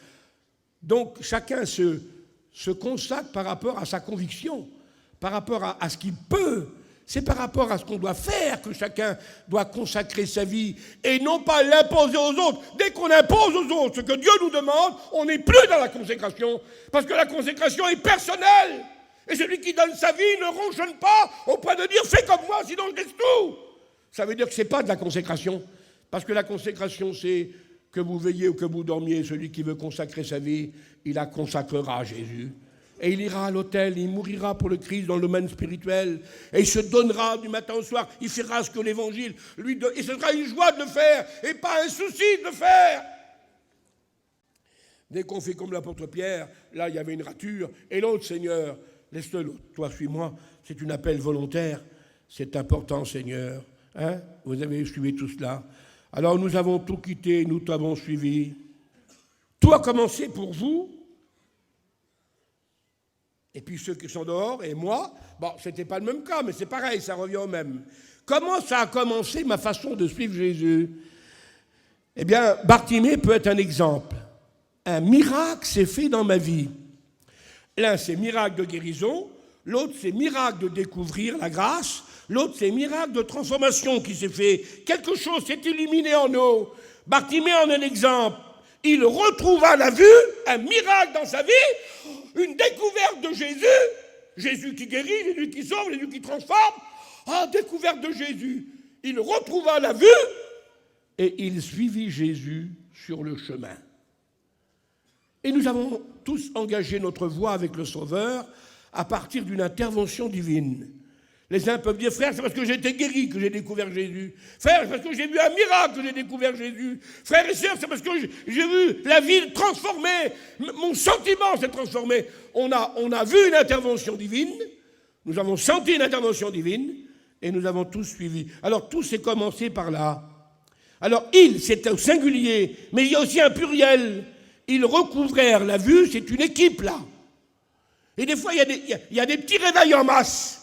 Donc, chacun se consacre par rapport à sa conviction, par rapport à ce qu'il peut. C'est par rapport à ce qu'on doit faire que chacun doit consacrer sa vie et non pas l'imposer aux autres. Dès qu'on impose aux autres ce que Dieu nous demande, on n'est plus dans la consécration, parce que la consécration est personnelle. Et celui qui donne sa vie ne ronchonne pas au point de dire « fais comme moi, sinon je laisse tout ». Ça veut dire que ce n'est pas de la consécration. Parce que la consécration, c'est que vous veilliez ou que vous dormiez, celui qui veut consacrer sa vie, il la consacrera à Jésus. Et il ira à l'autel, il mourira pour le Christ dans le domaine spirituel, et il se donnera du matin au soir, il fera ce que l'Évangile lui donne, et ce sera une joie de le faire, et pas un souci de le faire. Dès qu'on fait comme l'apôtre Pierre, là il y avait une rature, et l'autre, Seigneur, laisse-le l'autre, toi suis-moi, c'est un appel volontaire, c'est important, Seigneur. Hein? Vous avez suivi tout cela. Alors nous avons tout quitté, nous t'avons suivi. Tout a commencé pour vous. Et puis ceux qui sont dehors, et moi, bon, c'était pas le même cas, mais c'est pareil, ça revient au même. Comment ça a commencé ma façon de suivre Jésus? Eh bien, Bartimée peut être un exemple. Un miracle s'est fait dans ma vie. L'un, c'est miracle de guérison. L'autre, c'est miracle de découvrir la grâce. L'autre, c'est miracle de transformation qui s'est fait. Quelque chose s'est illuminé en nous. Bartimée en est un exemple. Il retrouva la vue, un miracle dans sa vie, une découverte de Jésus. Jésus qui guérit, Jésus qui sauve, Jésus qui transforme. Ah, découverte de Jésus. Il retrouva la vue et il suivit Jésus sur le chemin. Et nous avons tous engagé notre voie avec le Sauveur à partir d'une intervention divine. Les uns peuvent dire, frère, c'est parce que j'ai été guéri que j'ai découvert Jésus. Frère, c'est parce que j'ai vu un miracle que j'ai découvert Jésus. Frère et sœurs, c'est parce que j'ai vu la vie transformée. Mon sentiment s'est transformé. On a vu une intervention divine, nous avons senti une intervention divine, et nous avons tous suivi. Alors tout s'est commencé par là. Alors ils, c'est au singulier, mais il y a aussi un pluriel. Ils recouvrèrent la vue, c'est une équipe là. Et des fois, il y a des petits réveils en masse.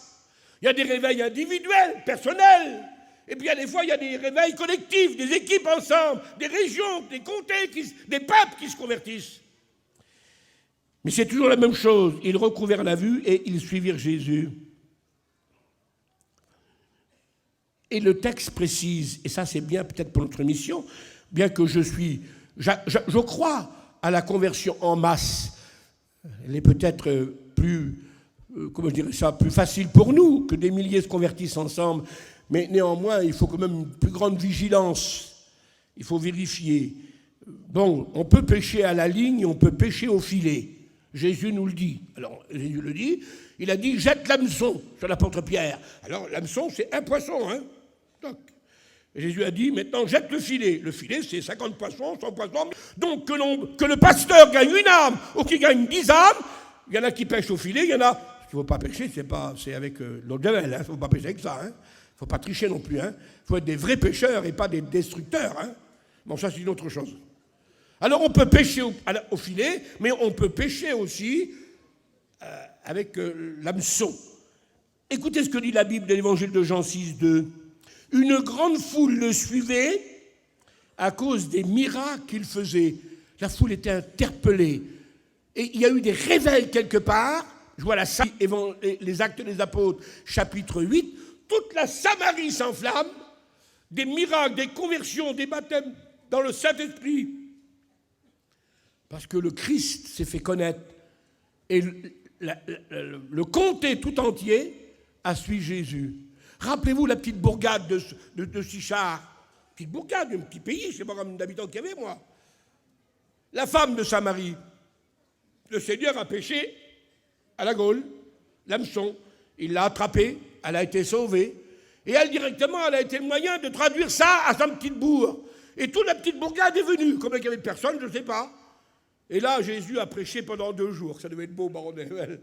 Il y a des réveils individuels, personnels. Et puis, il y a des fois, il y a des réveils collectifs, des équipes ensemble, des régions, des comtés, des peuples qui se convertissent. Mais c'est toujours la même chose. Ils recouvrèrent la vue et ils suivirent Jésus. Et le texte précise, et ça c'est bien peut-être pour notre mission, bien que je crois à la conversion en masse. Elle est peut-être plus facile pour nous que des milliers se convertissent ensemble. Mais néanmoins, il faut quand même une plus grande vigilance. Il faut vérifier. Bon, on peut pêcher à la ligne, on peut pêcher au filet. Jésus nous le dit. Alors, Jésus le dit, il a dit, jette l'hameçon sur l'apôtre Pierre. Alors, l'hameçon, c'est un poisson, hein. Donc, Jésus a dit, maintenant, jette le filet. Le filet, c'est 50 poissons, 100 poissons. Donc, que le pasteur gagne une âme ou qu'il gagne 10 âmes, il y en a qui pêchent au filet, il y en a... Il ne faut pas pêcher, c'est avec l'eau de Javel, hein. Il ne faut pas pêcher avec ça. Il ne faut pas tricher non plus. Il faut être des vrais pêcheurs et pas des destructeurs. Bon, ça, c'est une autre chose. Alors, on peut pêcher au filet, mais on peut pêcher aussi avec l'hameçon. Écoutez ce que dit la Bible de l'évangile de Jean 6, 2. Une grande foule le suivait à cause des miracles qu'il faisait. La foule était interpellée. Et il y a eu des réveils quelque part. Je vois les Actes des Apôtres, chapitre 8. Toute la Samarie s'enflamme. Des miracles, des conversions, des baptêmes dans le Saint-Esprit. Parce que le Christ s'est fait connaître. Et le comté tout entier a suivi Jésus. Rappelez-vous la petite bourgade de Sichar. Petite bourgade, un petit pays, je ne sais pas combien d'habitants qu'il y avait, moi. La femme de Samarie. Le Seigneur a pêché à la Gaule, l'hameçon. Il l'a attrapée, elle a été sauvée. Et elle, directement, elle a été le moyen de traduire ça à sa petite bourg. Et toute la petite bourgade est venue. Combien il y avait de personnes, je ne sais pas. Et là, Jésus a prêché pendant 2 jours. Ça devait être beau, baron Noël.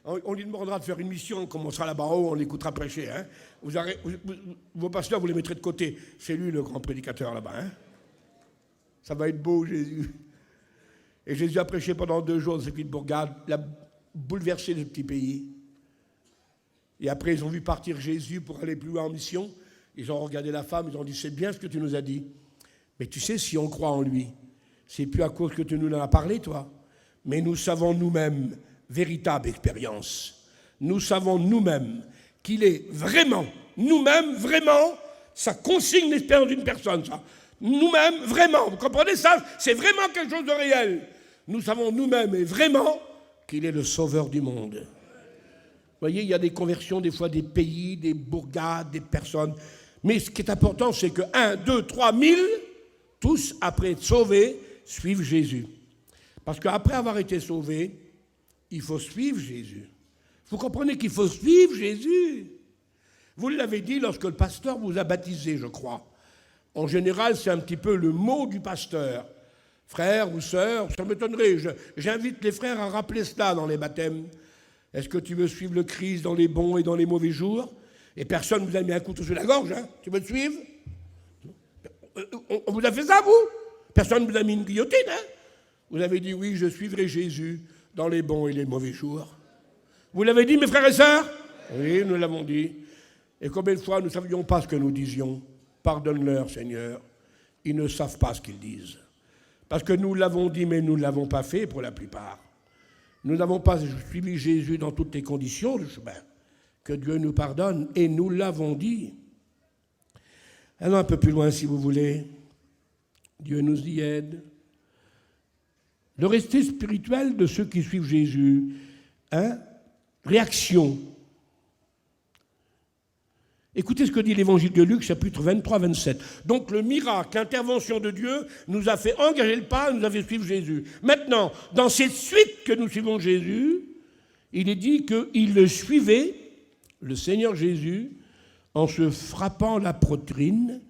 On lui demandera de faire une mission, on commencera là-bas haut, on l'écoutera prêcher. Vos pasteurs, vous les mettrez de côté. C'est lui le grand prédicateur là-bas. Ça va être beau, Jésus. Et Jésus a prêché pendant 2 jours dans cette petite bourgade. Il a bouleversé ce petit pays. Et après, ils ont vu partir Jésus pour aller plus loin en mission. Ils ont regardé la femme, ils ont dit, c'est bien ce que tu nous as dit. Mais tu sais, si on croit en lui, c'est plus à cause que tu nous en as parlé, toi. Mais nous savons nous-mêmes, véritable expérience. Nous savons nous-mêmes qu'il est vraiment, nous-mêmes, vraiment, ça consigne l'expérience d'une personne, ça. Nous-mêmes, vraiment, vous comprenez ça? C'est vraiment quelque chose de réel. Nous savons nous-mêmes et vraiment qu'il est le sauveur du monde. Vous voyez, il y a des conversions, des fois des pays, des bourgades, des personnes. Mais ce qui est important, c'est que 1, 2, 3 000, tous, après être sauvés, suivent Jésus. Parce qu'après avoir été sauvés, il faut suivre Jésus. Vous comprenez qu'il faut suivre Jésus. Vous l'avez dit lorsque le pasteur vous a baptisé, je crois. En général, c'est un petit peu le mot du pasteur. Frère ou sœur, ça m'étonnerait. J'invite les frères à rappeler cela dans les baptêmes. Est-ce que tu veux suivre le Christ dans les bons et dans les mauvais jours? Et personne ne vous a mis un couteau sur la gorge, hein? Tu veux le suivre? On vous a fait ça, vous? Personne ne vous a mis une guillotine, hein? Vous avez dit, oui, je suivrai Jésus dans les bons et les mauvais jours. Vous l'avez dit, mes frères et sœurs? Oui, nous l'avons dit. Et combien de fois nous ne savions pas ce que nous disions? Pardonne-leur, Seigneur. Ils ne savent pas ce qu'ils disent. Parce que nous l'avons dit, mais nous ne l'avons pas fait pour la plupart. Nous n'avons pas suivi Jésus dans toutes les conditions du chemin. Que Dieu nous pardonne, et nous l'avons dit. Allons un peu plus loin, si vous voulez. Dieu nous y aide. Le resté spirituel de ceux qui suivent Jésus. Réaction. Écoutez ce que dit l'évangile de Luc, chapitre 23-27. Donc le miracle, l'intervention de Dieu, nous a fait engager le pas, nous a fait suivre Jésus. Maintenant, dans cette suite que nous suivons Jésus, il est dit qu'il le suivait, le Seigneur Jésus, en se frappant la poitrine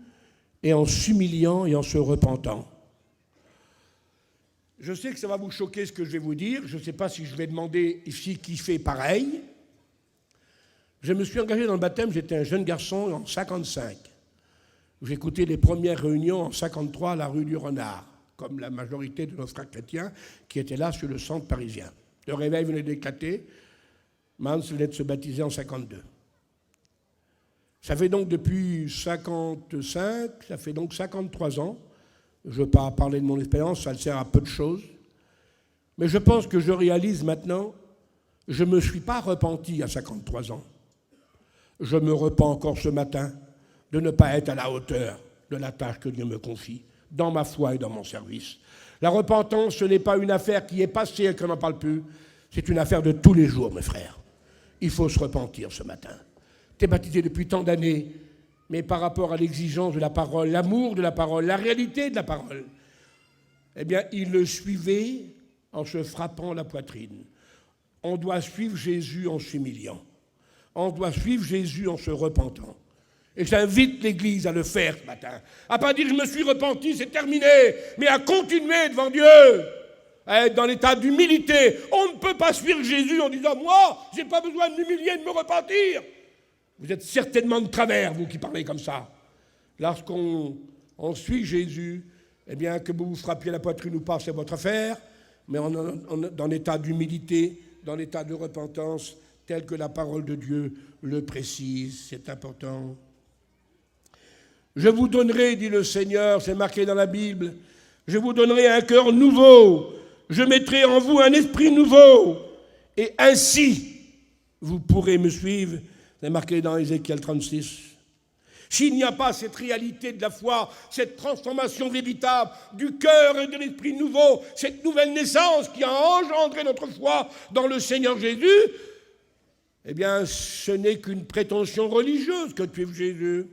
et en s'humiliant et en se repentant. Je sais que ça va vous choquer ce que je vais vous dire. Je ne sais pas si je vais demander ici qui fait pareil. Je me suis engagé dans le baptême, j'étais un jeune garçon en 1955. J'ai écouté les premières réunions en 1953 à la rue du Renard, comme la majorité de nos frères chrétiens qui étaient là sur le centre parisien. Le réveil venait d'éclater. Mans venait de se baptiser en 1952. Ça fait donc depuis 1955, ça fait donc 53 ans. Je ne veux pas parler de mon expérience, ça ne sert à peu de choses. Mais je pense que je réalise maintenant, je ne me suis pas repenti à 53 ans. Je me repens encore ce matin de ne pas être à la hauteur de la tâche que Dieu me confie, dans ma foi et dans mon service. La repentance, ce n'est pas une affaire qui est passée et qu'on n'en parle plus. C'est une affaire de tous les jours, mes frères. Il faut se repentir ce matin. Tu es baptisé depuis tant d'années, mais par rapport à l'exigence de la parole, l'amour de la parole, la réalité de la parole, eh bien, il le suivait en se frappant la poitrine. On doit suivre Jésus en s'humiliant. On doit suivre Jésus en se repentant. Et j'invite l'Église à le faire ce matin. À pas dire je me suis repenti, c'est terminé, mais à continuer devant Dieu, à être dans l'état d'humilité. On ne peut pas suivre Jésus en disant moi, je n'ai pas besoin de m'humilier, de me repentir. Vous êtes certainement de travers, vous qui parlez comme ça. Lorsqu'on suit Jésus, eh bien que vous vous frappiez la poitrine ou pas, c'est votre affaire, mais dans l'état d'humilité, dans l'état de repentance, tel que la parole de Dieu le précise. C'est important. Je vous donnerai, dit le Seigneur, c'est marqué dans la Bible, je vous donnerai un cœur nouveau, je mettrai en vous un esprit nouveau, et ainsi vous pourrez me suivre. C'est marqué dans Ézéchiel 36. S'il n'y a pas cette réalité de la foi, cette transformation véritable du cœur et de l'esprit nouveau, cette nouvelle naissance qui a engendré notre foi dans le Seigneur Jésus, eh bien, ce n'est qu'une prétention religieuse que de suivre Jésus.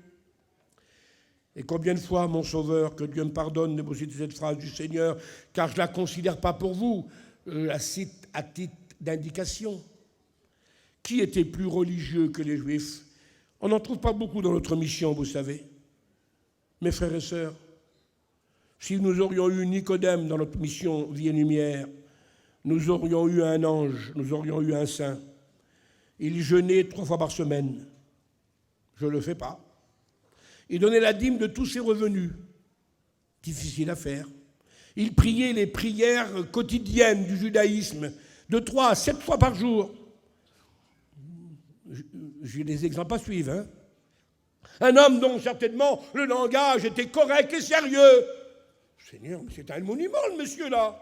Et combien de fois, mon Sauveur, que Dieu me pardonne de vous citer cette phrase du Seigneur, car je ne la considère pas pour vous, je la cite à titre d'indication. Qui était plus religieux que les Juifs? On n'en trouve pas beaucoup dans notre mission, vous savez. Mes frères et sœurs, si nous aurions eu Nicodème dans notre mission Vie et Lumière, nous aurions eu un ange, nous aurions eu un saint. Il jeûnait 3 fois par semaine. Je ne le fais pas. Il donnait la dîme de tous ses revenus. Difficile à faire. Il priait les prières quotidiennes du judaïsme de 3 à 7 fois par jour. J'ai des exemples à suivre. Hein. Un homme dont certainement le langage était correct et sérieux. Seigneur, c'est un monument, le monsieur-là.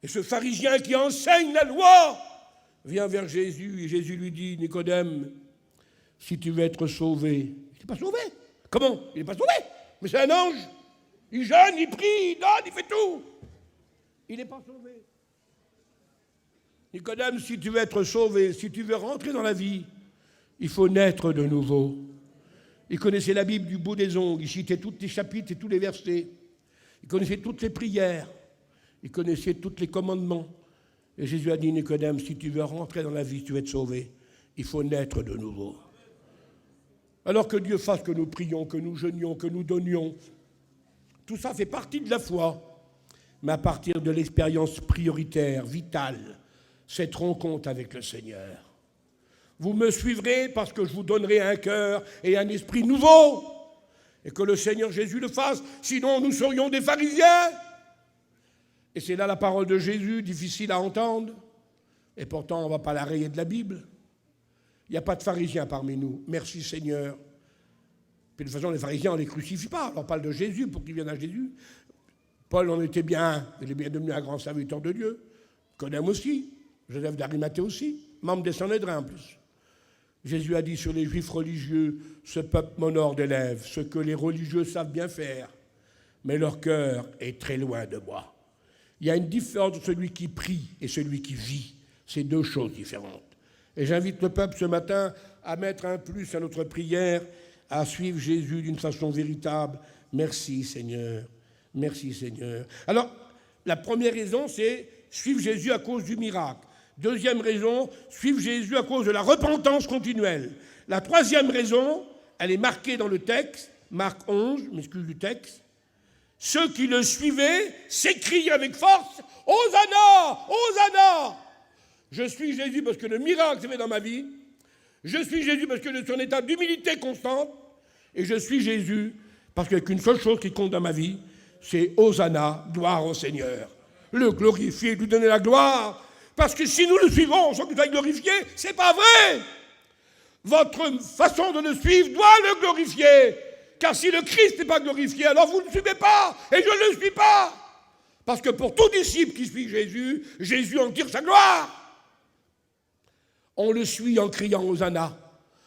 Et ce pharisien qui enseigne la loi vient vers Jésus et Jésus lui dit, Nicodème, si tu veux être sauvé, il n'est pas sauvé. Comment? Il n'est pas sauvé. Mais c'est un ange. Il jeûne, il prie, il donne, il fait tout. Il n'est pas sauvé. Nicodème, si tu veux être sauvé, si tu veux rentrer dans la vie, il faut naître de nouveau. Il connaissait la Bible du bout des ongles, il citait tous les chapitres et tous les versets. Il connaissait toutes les prières, il connaissait tous les commandements. Et Jésus a dit, Nicodème, si tu veux rentrer dans la vie, si tu veux être sauvé, il faut naître de nouveau. Alors que Dieu fasse que nous prions, que nous jeûnions, que nous donnions, tout ça fait partie de la foi. Mais à partir de l'expérience prioritaire, vitale, cette rencontre avec le Seigneur. Vous me suivrez parce que je vous donnerai un cœur et un esprit nouveau. Et que le Seigneur Jésus le fasse, sinon nous serions des pharisiens. Et c'est là la parole de Jésus, difficile à entendre. Et pourtant, on ne va pas la rayer de la Bible. Il n'y a pas de pharisiens parmi nous. Merci Seigneur. Puis de toute façon, les pharisiens, on ne les crucifie pas. On parle de Jésus pour qu'ils viennent à Jésus. Paul en était bien, il est bien devenu un grand serviteur de Dieu. Nicodème aussi, Joseph d'Arimathée aussi, membre des Sanhédrins en plus. Jésus a dit sur les Juifs religieux, ce peuple m'honore des lèvres, ce que les religieux savent bien faire, mais leur cœur est très loin de moi. Il y a une différence entre celui qui prie et celui qui vit. C'est deux choses différentes. Et j'invite le peuple ce matin à mettre un plus à notre prière, à suivre Jésus d'une façon véritable. Merci Seigneur. Merci Seigneur. Alors, la première raison, c'est suivre Jésus à cause du miracle. Deuxième raison, suivre Jésus à cause de la repentance continuelle. La troisième raison, elle est marquée dans le texte, Marc 11, m'excuse du texte. Ceux qui le suivaient s'écriaient avec force, « Hosanna! Hosanna !» Je suis Jésus parce que le miracle s'est fait dans ma vie. Je suis Jésus parce que je suis en état d'humilité constante. Et je suis Jésus parce qu'il n'y a qu'une seule chose qui compte dans ma vie, c'est Hosanna, gloire au Seigneur. Le glorifier, lui donner la gloire. Parce que si nous le suivons sans qu'il soit glorifié, c'est pas vrai. Votre façon de le suivre doit le glorifier. Car si le Christ n'est pas glorifié, alors vous ne le suivez pas. Et je ne le suis pas. Parce que pour tout disciple qui suit Jésus, Jésus en tire sa gloire. On le suit en criant Hosanna.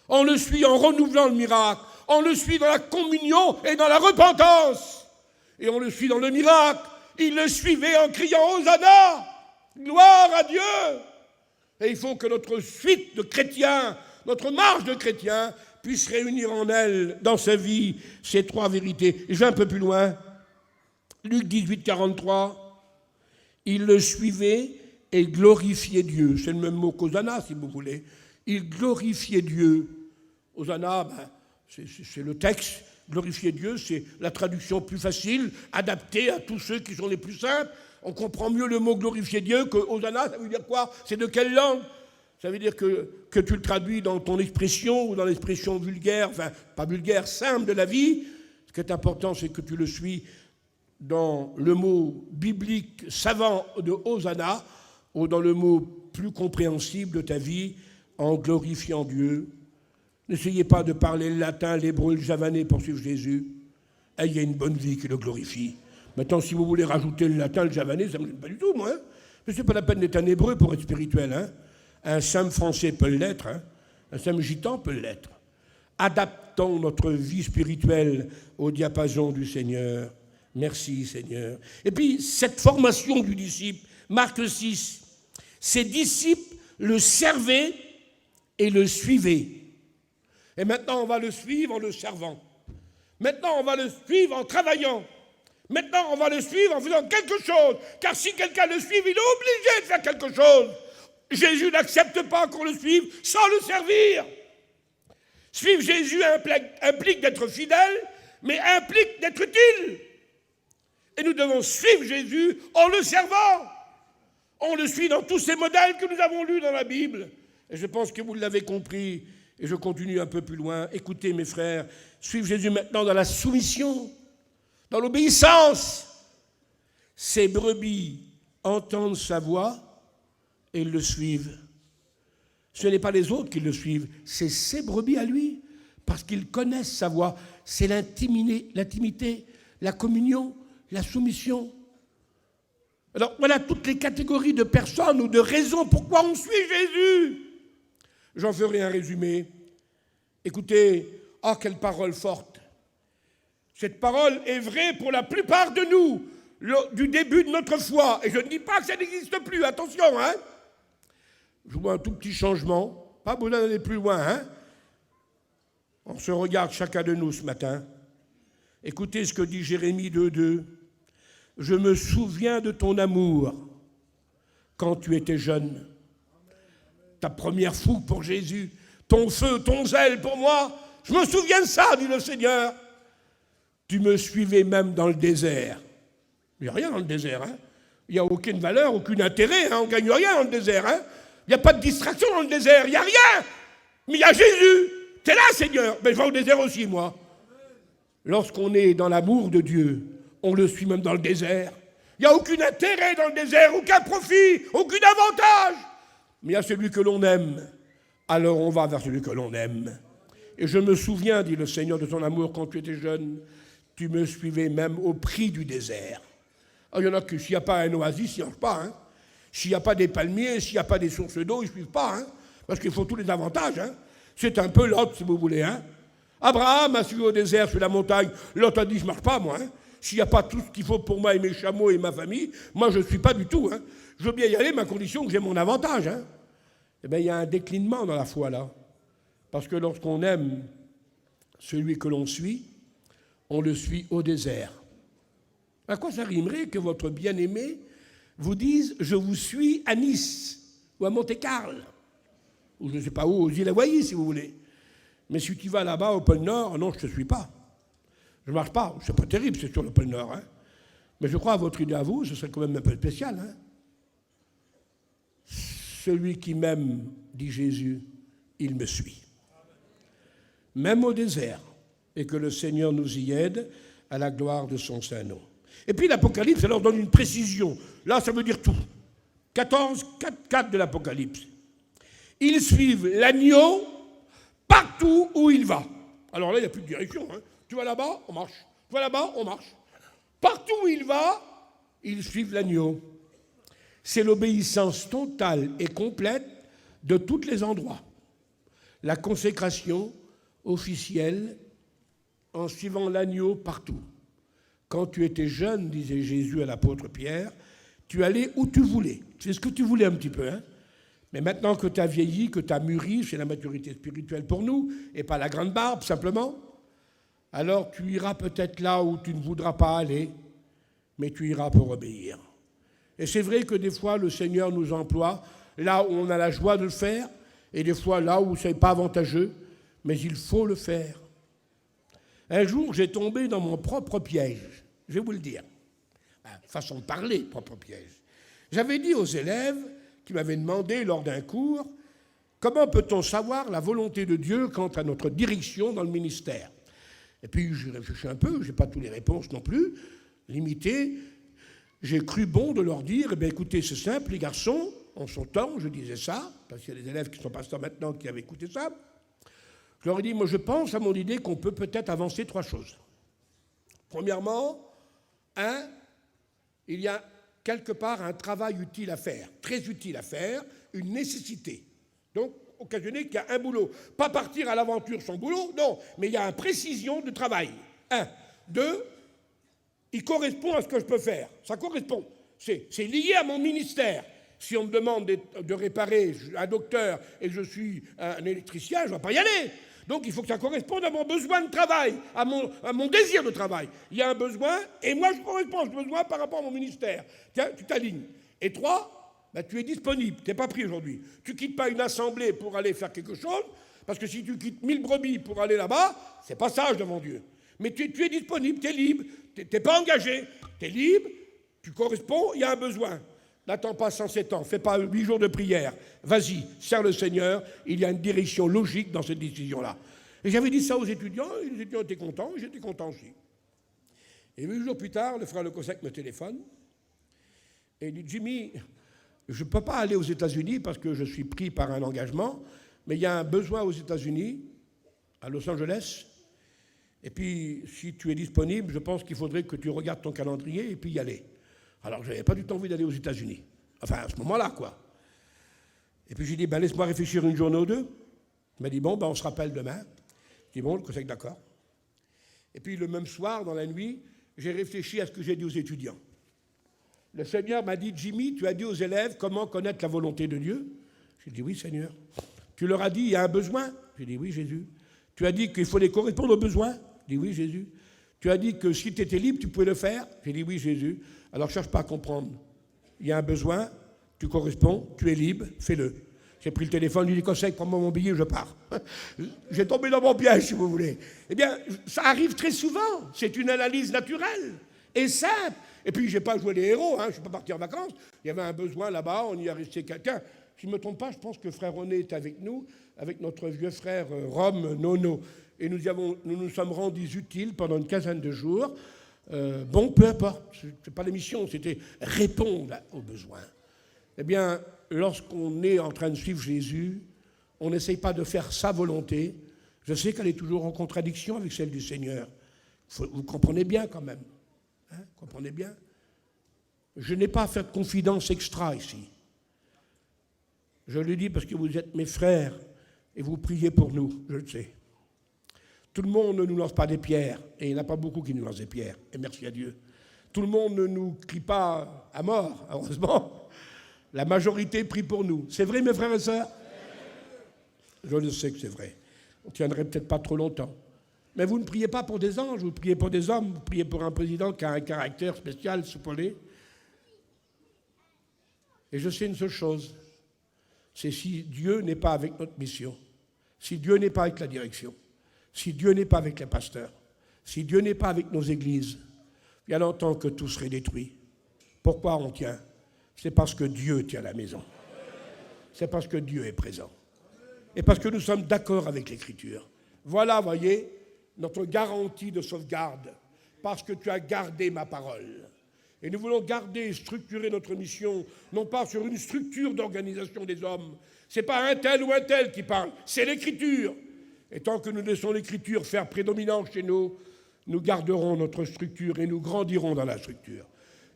On le suit en renouvelant le miracle. On le suit dans la communion et dans la repentance. Et on le suit dans le miracle. Il le suivait en criant Hosanna. Gloire à Dieu. Et il faut que notre suite de chrétiens, notre marche de chrétiens, puisse réunir en elle, dans sa vie, ces trois vérités. Et je vais un peu plus loin. Luc 18, 43. Il le suivait et glorifiait Dieu. C'est le même mot qu'Hosanna, si vous voulez. Il glorifiait Dieu. Hosanna, c'est le texte. Glorifier Dieu, c'est la traduction plus facile, adaptée à tous ceux qui sont les plus simples. On comprend mieux le mot glorifier Dieu que Hosanna, ça veut dire quoi? C'est de quelle langue? Ça veut dire que tu le traduis dans ton expression ou dans l'expression vulgaire, enfin, pas vulgaire, simple de la vie. Ce qui est important, c'est que tu le suis dans le mot biblique savant de Hosanna ou dans le mot plus compréhensible de ta vie en glorifiant Dieu. N'essayez pas de parler le latin, l'hébreu, le javanais pour suivre Jésus. Ayez une bonne vie qui le glorifie. Maintenant, si vous voulez rajouter le latin, le javanais, ça ne me gêne pas du tout, moi. Hein. Mais ce n'est pas la peine d'être un hébreu pour être spirituel. Hein. Un simple français peut l'être. Hein. Un simple gitan peut l'être. Adaptons notre vie spirituelle au diapason du Seigneur. Merci, Seigneur. Et puis, cette formation du disciple, Marc 6, ses disciples le servaient et le suivaient. Et maintenant, on va le suivre en le servant. Maintenant, on va le suivre en travaillant. Maintenant, on va le suivre en faisant quelque chose. Car si quelqu'un le suit, il est obligé de faire quelque chose. Jésus n'accepte pas qu'on le suive sans le servir. Suivre Jésus implique d'être fidèle, mais implique d'être utile. Et nous devons suivre Jésus en le servant. On le suit dans tous ces modèles que nous avons lus dans la Bible. Et je pense que vous l'avez compris. Et je continue un peu plus loin. Écoutez, mes frères, suivre Jésus maintenant dans la soumission, dans l'obéissance. Ces brebis entendent sa voix et ils le suivent. Ce n'est pas les autres qui le suivent, c'est ses brebis à lui, parce qu'ils connaissent sa voix. C'est l'intimité, la communion, la soumission. Alors voilà toutes les catégories de personnes ou de raisons pourquoi on suit Jésus. J'en ferai un résumé. Écoutez, quelle parole forte. Cette parole est vraie pour la plupart de nous, du début de notre foi. Et je ne dis pas que ça n'existe plus, attention, hein. Je vois un tout petit changement, pas besoin d'aller plus loin, hein. On se regarde chacun de nous ce matin. Écoutez ce que dit Jérémie 2,2. « Je me souviens de ton amour quand tu étais jeune. » Ta première fougue pour Jésus, ton feu, ton zèle pour moi. Je me souviens de ça, dit le Seigneur. Tu me suivais même dans le désert. Il n'y a rien dans le désert. Hein. Il n'y a aucune valeur, aucun intérêt. Hein. On ne gagne rien dans le désert. Hein. Il n'y a pas de distraction dans le désert. Il n'y a rien. Mais il y a Jésus. T'es là, Seigneur. Mais je vais au désert aussi, moi. Lorsqu'on est dans l'amour de Dieu, on le suit même dans le désert. Il n'y a aucun intérêt dans le désert, aucun profit, aucun avantage. Mais il y a celui que l'on aime. Alors on va vers celui que l'on aime. Et je me souviens, dit le Seigneur, de ton amour quand tu étais jeune. Tu me suivais même au prix du désert. Alors, il y en a que s'il n'y a pas un oasis, ils ne mangent pas. Hein. S'il n'y a pas des palmiers, s'il n'y a pas des sources d'eau, ils ne suivent pas. Hein. Parce qu'il faut tous les avantages. Hein. C'est un peu Lot, si vous voulez. Hein. Abraham a suivi au désert, sur la montagne. Lot a dit, je ne marche pas, moi. Hein. S'il n'y a pas tout ce qu'il faut pour moi et mes chameaux et ma famille, moi, je ne suis pas du tout. Hein. Je veux bien y aller, mais à condition que j'ai mon avantage. Hein. Eh bien, il y a un déclinement dans la foi, là. Parce que lorsqu'on aime celui que l'on suit, on le suit au désert. À quoi ça rimerait que votre bien-aimé vous dise « Je vous suis à Nice ou à Monte-Carlo » ou je ne sais pas où, aux îles Hawaï, si vous voulez. Mais si tu vas là-bas, au pôle Nord, non, je ne te suis pas. Je ne marche pas. C'est pas terrible, c'est sur le pôle Nord. Hein. Mais je crois à votre idée à vous, ce serait quand même un peu spécial. Hein. Celui qui m'aime, dit Jésus, il me suit. Même au désert, et que le Seigneur nous y aide à la gloire de son Saint-Nom. Et puis l'Apocalypse, ça leur donne une précision. Là, ça veut dire tout. 14, 4 de l'Apocalypse. Ils suivent l'agneau partout où il va. Alors là, il n'y a plus de direction. Hein. Tu vas là-bas, on marche. Tu vas là-bas, on marche. Partout où il va, ils suivent l'agneau. C'est l'obéissance totale et complète de tous les endroits. La consécration officielle en suivant l'agneau partout. Quand tu étais jeune, disait Jésus à l'apôtre Pierre, tu allais où tu voulais. C'est ce que tu voulais un petit peu. Hein. Mais maintenant que tu as vieilli, que tu as mûri, c'est la maturité spirituelle pour nous, et pas la grande barbe simplement, alors tu iras peut-être là où tu ne voudras pas aller, mais tu iras pour obéir. Et c'est vrai que des fois, le Seigneur nous emploie là où on a la joie de le faire, et des fois là où ce n'est pas avantageux, mais il faut le faire. Un jour, j'ai tombé dans mon propre piège, je vais vous le dire. Façon de parler, propre piège. J'avais dit aux élèves qui m'avaient demandé lors d'un cours, comment peut-on savoir la volonté de Dieu quant à notre direction dans le ministère? Et puis, j'ai réfléchi un peu, je n'ai pas toutes les réponses non plus, limitées. J'ai cru bon de leur dire, eh bien, écoutez, c'est simple, les garçons, en son temps, je disais ça, parce qu'il y a des élèves qui sont pasteurs maintenant qui avaient écouté ça. Je leur ai dit, moi, je pense à mon idée qu'on peut peut-être avancer 3 choses. Premièrement, il y a quelque part un travail utile à faire, très utile à faire, une nécessité. Donc, occasionner qu'il y a un boulot. Pas partir à l'aventure sans boulot, non, mais il y a une précision de travail. 1. 2, il correspond à ce que je peux faire. Ça correspond. C'est lié à mon ministère. Si on me demande de réparer un docteur et que je suis un électricien, je ne vais pas y aller. Donc il faut que ça corresponde à mon besoin de travail, à mon désir de travail. Il y a un besoin, et moi je corresponds à ce besoin par rapport à mon ministère. Tiens, tu t'alignes. Et 3, tu es disponible, tu n'es pas pris aujourd'hui. Tu ne quittes pas une assemblée pour aller faire quelque chose, parce que si tu quittes 1000 brebis pour aller là-bas, c'est pas sage devant Dieu. Mais tu es disponible, tu es libre, tu n'es pas engagé, tu es libre, tu corresponds, il y a un besoin. N'attends pas 107 ans, fais pas 8 jours de prière. Vas-y, sers le Seigneur, il y a une direction logique dans cette décision-là. Et j'avais dit ça aux étudiants, et les étudiants étaient contents, et j'étais content aussi. Et 8 jours plus tard, le frère Le Cossec me téléphone, et il dit, Jimmy, je ne peux pas aller aux États-Unis parce que je suis pris par un engagement, mais il y a un besoin aux États-Unis, à Los Angeles, et puis si tu es disponible, je pense qu'il faudrait que tu regardes ton calendrier et puis y aller. Alors, je n'avais pas du tout envie d'aller aux États-Unis. Enfin, à ce moment-là, quoi. Et puis, j'ai dit, laisse-moi réfléchir une journée ou deux. Il m'a dit, bon, on se rappelle demain. J'ai dit, bon, le conseil, d'accord. Et puis, le même soir, dans la nuit, j'ai réfléchi à ce que j'ai dit aux étudiants. Le Seigneur m'a dit, Jimmy, tu as dit aux élèves comment connaître la volonté de Dieu. J'ai dit, oui, Seigneur. Tu leur as dit, il y a un besoin. J'ai dit, oui, Jésus. Tu as dit qu'il fallait correspondre aux besoins. Je dis oui, Jésus. Tu as dit que si tu étais libre, tu pouvais le faire. J'ai dit oui, Jésus. Alors cherche pas à comprendre. Il y a un besoin, tu corresponds, tu es libre, fais-le. J'ai pris le téléphone, lui dit conseil, prends-moi mon billet, je pars. J'ai tombé dans mon piège, si vous voulez. Eh bien, ça arrive très souvent. C'est une analyse naturelle et simple. Et puis, je n'ai pas joué les héros, je ne suis pas parti en vacances. Il y avait un besoin là-bas, on y a resté quelqu'un. Si je ne me trompe pas, je pense que frère René est avec nous, avec notre vieux frère Rome Nono. Et nous sommes rendus utiles pendant une quinzaine de jours. Peu importe, ce n'est pas l'émission, c'était répondre aux besoins. Eh bien, lorsqu'on est en train de suivre Jésus, on n'essaye pas de faire sa volonté. Je sais qu'elle est toujours en contradiction avec celle du Seigneur. Vous comprenez bien quand même. Comprenez bien. Je n'ai pas à faire de confidence extra ici. Je le dis parce que vous êtes mes frères et vous priez pour nous, je le sais. Tout le monde ne nous lance pas des pierres, et il n'y en a pas beaucoup qui nous lancent des pierres, et merci à Dieu. Tout le monde ne nous crie pas à mort, heureusement. La majorité prie pour nous. C'est vrai, mes frères et sœurs? Je le sais que c'est vrai. On ne tiendrait peut-être pas trop longtemps. Mais vous ne priez pas pour des anges, vous priez pour des hommes, vous priez pour un président qui a un caractère spécial, soupolé. Et je sais une seule chose, c'est si Dieu n'est pas avec notre mission, si Dieu n'est pas avec la direction, si Dieu n'est pas avec les pasteurs, si Dieu n'est pas avec nos églises, il y a longtemps que tout serait détruit. Pourquoi on tient? C'est parce que Dieu tient la maison. C'est parce que Dieu est présent. Et parce que nous sommes d'accord avec l'Écriture. Voilà, voyez, notre garantie de sauvegarde. Parce que tu as gardé ma parole. Et nous voulons garder et structurer notre mission, non pas sur une structure d'organisation des hommes. Ce n'est pas un tel ou un tel qui parle, c'est l'Écriture. Et tant que nous laissons l'Écriture faire prédominance chez nous, nous garderons notre structure et nous grandirons dans la structure.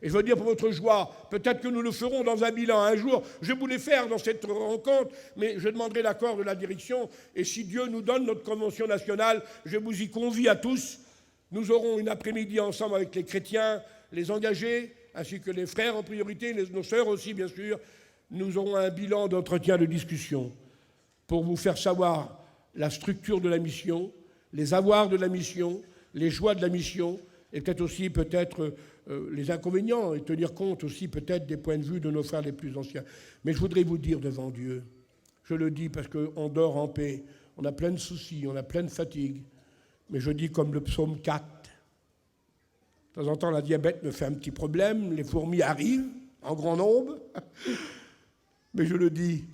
Et je veux dire pour votre joie, peut-être que nous le ferons dans un bilan un jour. Je voulais faire dans cette rencontre, mais je demanderai l'accord de la direction. Et si Dieu nous donne notre convention nationale, je vous y convie à tous. Nous aurons une après-midi ensemble avec les chrétiens, les engagés, ainsi que les frères en priorité, nos sœurs aussi, bien sûr. Nous aurons un bilan d'entretien, de discussion, pour vous faire savoir la structure de la mission, les avoirs de la mission, les joies de la mission, et peut-être aussi les inconvénients, et tenir compte aussi peut-être des points de vue de nos frères les plus anciens. Mais je voudrais vous dire devant Dieu, je le dis parce qu'on dort en paix, on a plein de soucis, on a plein de fatigue, mais je dis comme le psaume 4, de temps en temps la diabète me fait un petit problème, les fourmis arrivent en grand nombre, mais je le dis,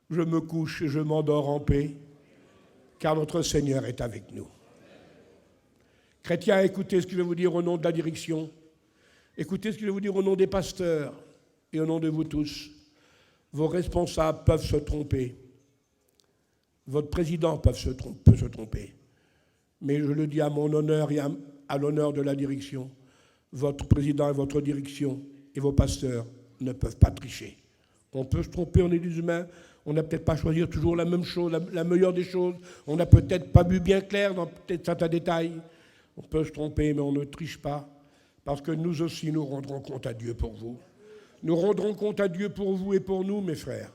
je me couche et je m'endors en paix, car notre Seigneur est avec nous. Chrétiens, écoutez ce que je vais vous dire au nom de la direction. Écoutez ce que je vais vous dire au nom des pasteurs et au nom de vous tous. Vos responsables peuvent se tromper. Votre président peut se tromper. Mais je le dis à mon honneur et à l'honneur de la direction. Votre président et votre direction et vos pasteurs ne peuvent pas tricher. On peut se tromper, on est des humains. On n'a peut-être pas choisi toujours la même chose, la meilleure des choses. On n'a peut-être pas vu bien clair dans peut-être certains détails. On peut se tromper, mais on ne triche pas, parce que nous aussi, nous rendrons compte à Dieu pour vous. Nous rendrons compte à Dieu pour vous et pour nous, mes frères.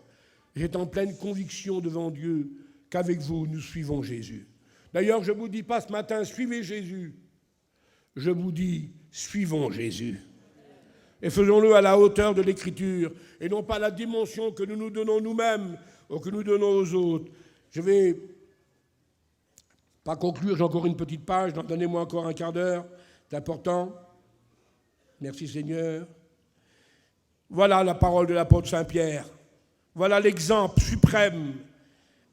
J'ai en pleine conviction devant Dieu qu'avec vous, nous suivons Jésus. D'ailleurs, je ne vous dis pas ce matin, suivez Jésus. Je vous dis, suivons Jésus. Et faisons-le à la hauteur de l'Écriture, et non pas à la dimension que nous nous donnons nous-mêmes ou que nous donnons aux autres. Je vais pas conclure, j'ai encore une petite page, donnez-moi encore un quart d'heure, c'est important. Merci Seigneur. Voilà la parole de l'apôtre Saint-Pierre. Voilà l'exemple suprême.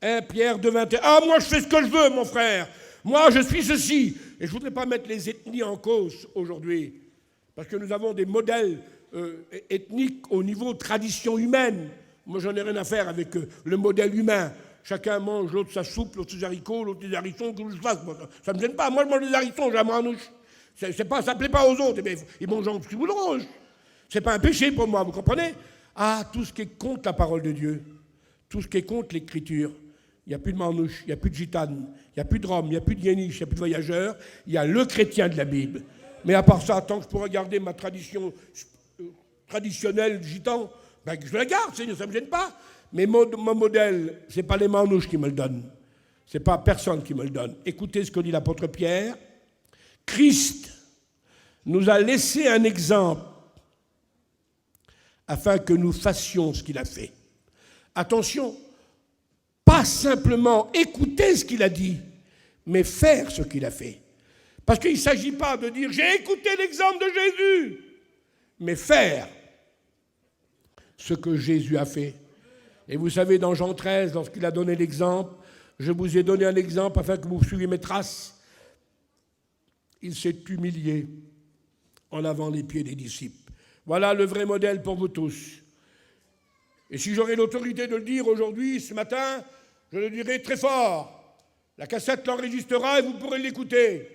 1 Pierre 2,21. Ah, moi je fais ce que je veux, mon frère. Moi je suis ceci. Et je ne voudrais pas mettre les ethnies en cause aujourd'hui, parce que nous avons des modèles ethniques au niveau de tradition humaine. Moi j'en ai rien à faire avec le modèle humain. Chacun mange, l'autre sa soupe, l'autre ses haricots, l'autre des harissons, que je fasse. Ça ne me gêne pas. Moi, je mange des harissons, j'ai la manouche. Ça ne plaît pas aux autres. Mais ils mangent en petit bout de rouge. Ce n'est pas un péché pour moi, vous comprenez? Ah, tout ce qui est contre la parole de Dieu, tout ce qui est contre l'Écriture, il n'y a plus de manouche, il n'y a plus de gitane, il n'y a plus de rome, il n'y a plus de yéniche, il n'y a plus de voyageurs, il y a le chrétien de la Bible. Mais à part ça, tant que je pourrais garder ma tradition traditionnelle gitan, ben, je la garde, ça ne me gêne pas. Mais mon modèle, ce n'est pas les manouches qui me le donnent. Ce n'est pas personne qui me le donne. Écoutez ce que dit l'apôtre Pierre. Christ nous a laissé un exemple afin que nous fassions ce qu'il a fait. Attention, pas simplement écouter ce qu'il a dit, mais faire ce qu'il a fait. Parce qu'il ne s'agit pas de dire « j'ai écouté l'exemple de Jésus », mais faire ce que Jésus a fait. Et vous savez, dans Jean 13, lorsqu'il a donné l'exemple, je vous ai donné un exemple afin que vous suiviez mes traces. Il s'est humilié en lavant les pieds des disciples. Voilà le vrai modèle pour vous tous. Et si j'aurais l'autorité de le dire aujourd'hui, ce matin, je le dirai très fort. La cassette l'enregistrera et vous pourrez l'écouter.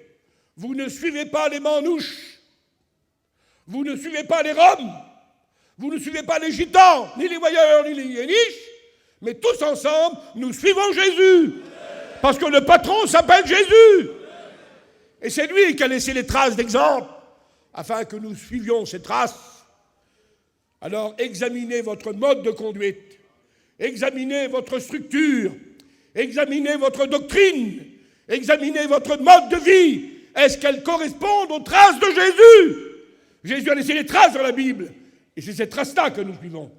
Vous ne suivez pas les manouches. Vous ne suivez pas les Roms. Vous ne suivez pas les gitans, ni les voyeurs, ni les yéniches. Mais tous ensemble, nous suivons Jésus. Parce que le patron s'appelle Jésus. Et c'est lui qui a laissé les traces d'exemple, afin que nous suivions ces traces. Alors examinez votre mode de conduite, examinez votre structure, examinez votre doctrine, examinez votre mode de vie. Est-ce qu'elle correspond aux traces de Jésus? Jésus a laissé les traces dans la Bible, et c'est ces traces-là que nous suivons.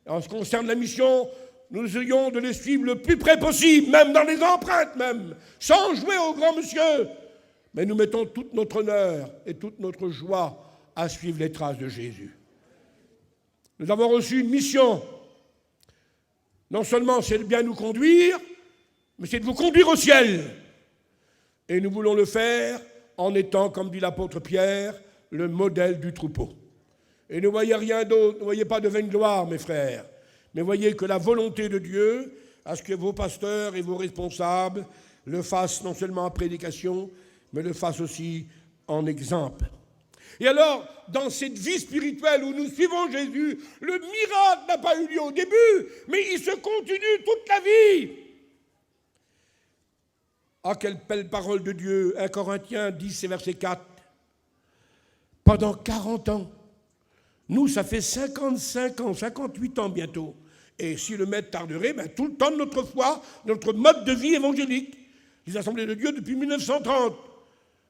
En ce qui concerne la mission, nous essayons de les suivre le plus près possible, même dans les empreintes même, sans jouer au grand monsieur. Mais nous mettons tout notre honneur et toute notre joie à suivre les traces de Jésus. Nous avons reçu une mission. Non seulement c'est de bien nous conduire, mais c'est de vous conduire au ciel. Et nous voulons le faire en étant, comme dit l'apôtre Pierre, le modèle du troupeau. Et ne voyez rien d'autre, ne voyez pas de vaingloire, mes frères, mais voyez que la volonté de Dieu, à ce que vos pasteurs et vos responsables le fassent non seulement en prédication, mais le fassent aussi en exemple. Et alors, dans cette vie spirituelle où nous suivons Jésus, le miracle n'a pas eu lieu au début, mais il se continue toute la vie. Ah, quelle belle parole de Dieu, 1 Corinthiens 10 et verset 4. Pendant 40 ans, nous, ça fait 55 ans, 58 ans bientôt. Et si le maître tarderait, tout le temps de notre foi, notre mode de vie évangélique. Les assemblées de Dieu depuis 1930.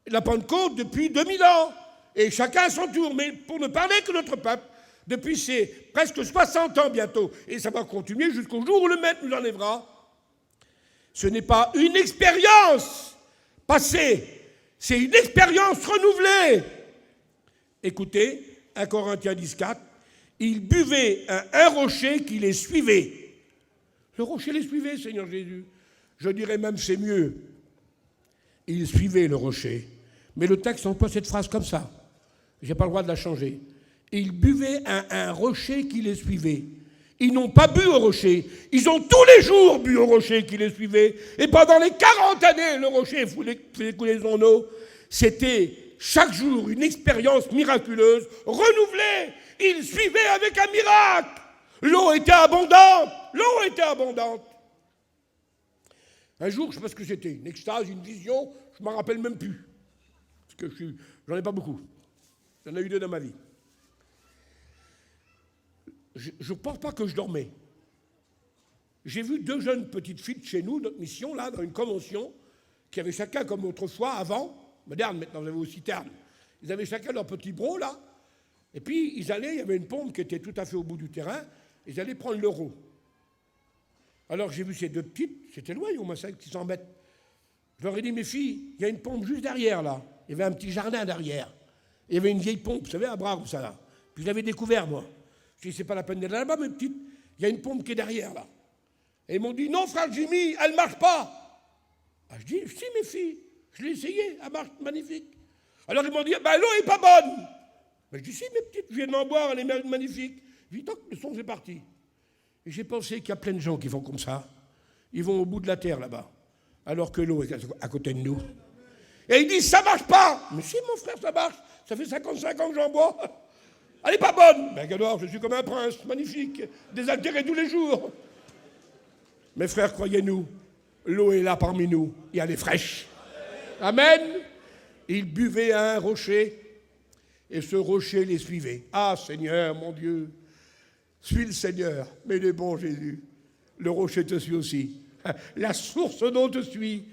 La Pentecôte depuis 2000 ans. Et chacun à son tour. Mais pour ne parler que notre peuple, depuis ces presque 60 ans bientôt. Et ça va continuer jusqu'au jour où le maître nous enlèvera. Ce n'est pas une expérience passée. C'est une expérience renouvelée. Écoutez, 1 Corinthiens 10, 4. Ils buvaient un rocher qui les suivait. Le rocher les suivait, Seigneur Jésus. Je dirais même, c'est mieux. Ils suivaient le rocher. Mais le texte emploie cette phrase comme ça. Je n'ai pas le droit de la changer. Ils buvaient un rocher qui les suivait. Ils n'ont pas bu au rocher. Ils ont tous les jours bu au rocher qui les suivait. Et pendant les 40 années, le rocher faisait couler son eau. C'était chaque jour une expérience miraculeuse, renouvelée. Ils suivaient avec un miracle. L'eau était abondante. L'eau était abondante. Un jour, je ne sais pas ce que c'était, une extase, une vision, je ne m'en rappelle même plus. Parce que j'en ai pas beaucoup. J'en ai eu 2 dans ma vie. Je ne pense pas que je dormais. J'ai vu 2 jeunes petites filles de chez nous, notre mission, là, dans une convention, qui avaient chacun, comme autrefois, avant, moderne, maintenant vous avez aussi terne, ils avaient chacun leur petit bro, là, et puis ils allaient, il y avait une pompe qui était tout à fait au bout du terrain, ils allaient prendre l'euro. Alors j'ai vu ces 2 petites, c'était loin, au moins 500-600 mètres. Je leur ai dit, mes filles, il y a une pompe juste derrière, là. Il y avait un petit jardin derrière. Il y avait une vieille pompe, vous savez, à bras comme ça, là. Puis je l'avais découvert, moi. Je dis, c'est pas la peine d'être là-bas, mes petites. Il y a une pompe qui est derrière, là. Et ils m'ont dit, non, frère Jimmy, elle ne marche pas. Ah, je dis, si, mes filles, je l'ai essayé, elle marche magnifique. Alors ils m'ont dit, l'eau n'est pas bonne. Mais je dis, si, mes petites, je viens d'en boire, elle est magnifique. Je dis, toc, le son, c'est parti. Et j'ai pensé qu'il y a plein de gens qui font comme ça. Ils vont au bout de la terre, là-bas, alors que l'eau est à côté de nous. Et ils disent, ça ne marche pas. Mais si, mon frère, ça marche. Ça fait 55 ans que j'en bois. Elle n'est pas bonne. Mais alors, je suis comme un prince, magnifique, désaltéré tous les jours. Mes frères, croyez-nous, l'eau est là parmi nous et elle est fraîche. Amen. Ils buvaient à un rocher et ce rocher les suivait. Ah, Seigneur, mon Dieu, suis le Seigneur, mais le bon Jésus. Le rocher te suit aussi. la source dont je suis.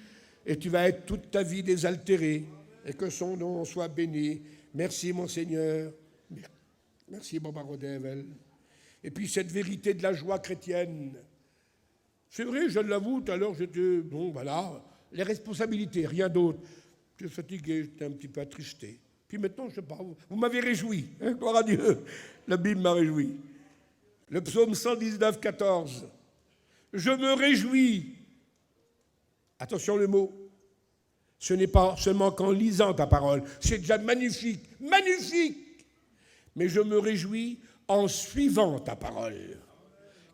Et tu vas être toute ta vie désaltéré. Et que son nom soit béni. Merci, mon Seigneur. Merci, Baba Rodevel. Et puis cette vérité de la joie chrétienne. C'est vrai, je l'avoue, tout à l'heure, j'étais, bon, voilà, les responsabilités, rien d'autre. J'étais fatigué, j'étais un petit peu attristé. Puis maintenant, je sais pas, vous m'avez réjoui, hein, gloire à Dieu. La Bible m'a réjoui. Le psaume 119, 14. Je me réjouis. Attention le mot. Ce n'est pas seulement qu'en lisant ta parole. C'est déjà magnifique, magnifique. Mais je me réjouis en suivant ta parole.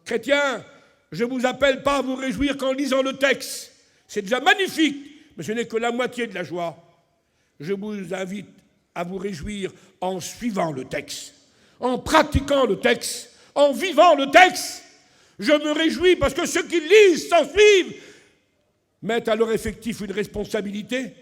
Chrétiens, je ne vous appelle pas à vous réjouir qu'en lisant le texte. C'est déjà magnifique, mais ce n'est que la moitié de la joie. Je vous invite à vous réjouir en suivant le texte, en pratiquant le texte, en vivant le texte. Je me réjouis parce que ceux qui lisent, s'en suivent, mettent à leur effectif une responsabilité.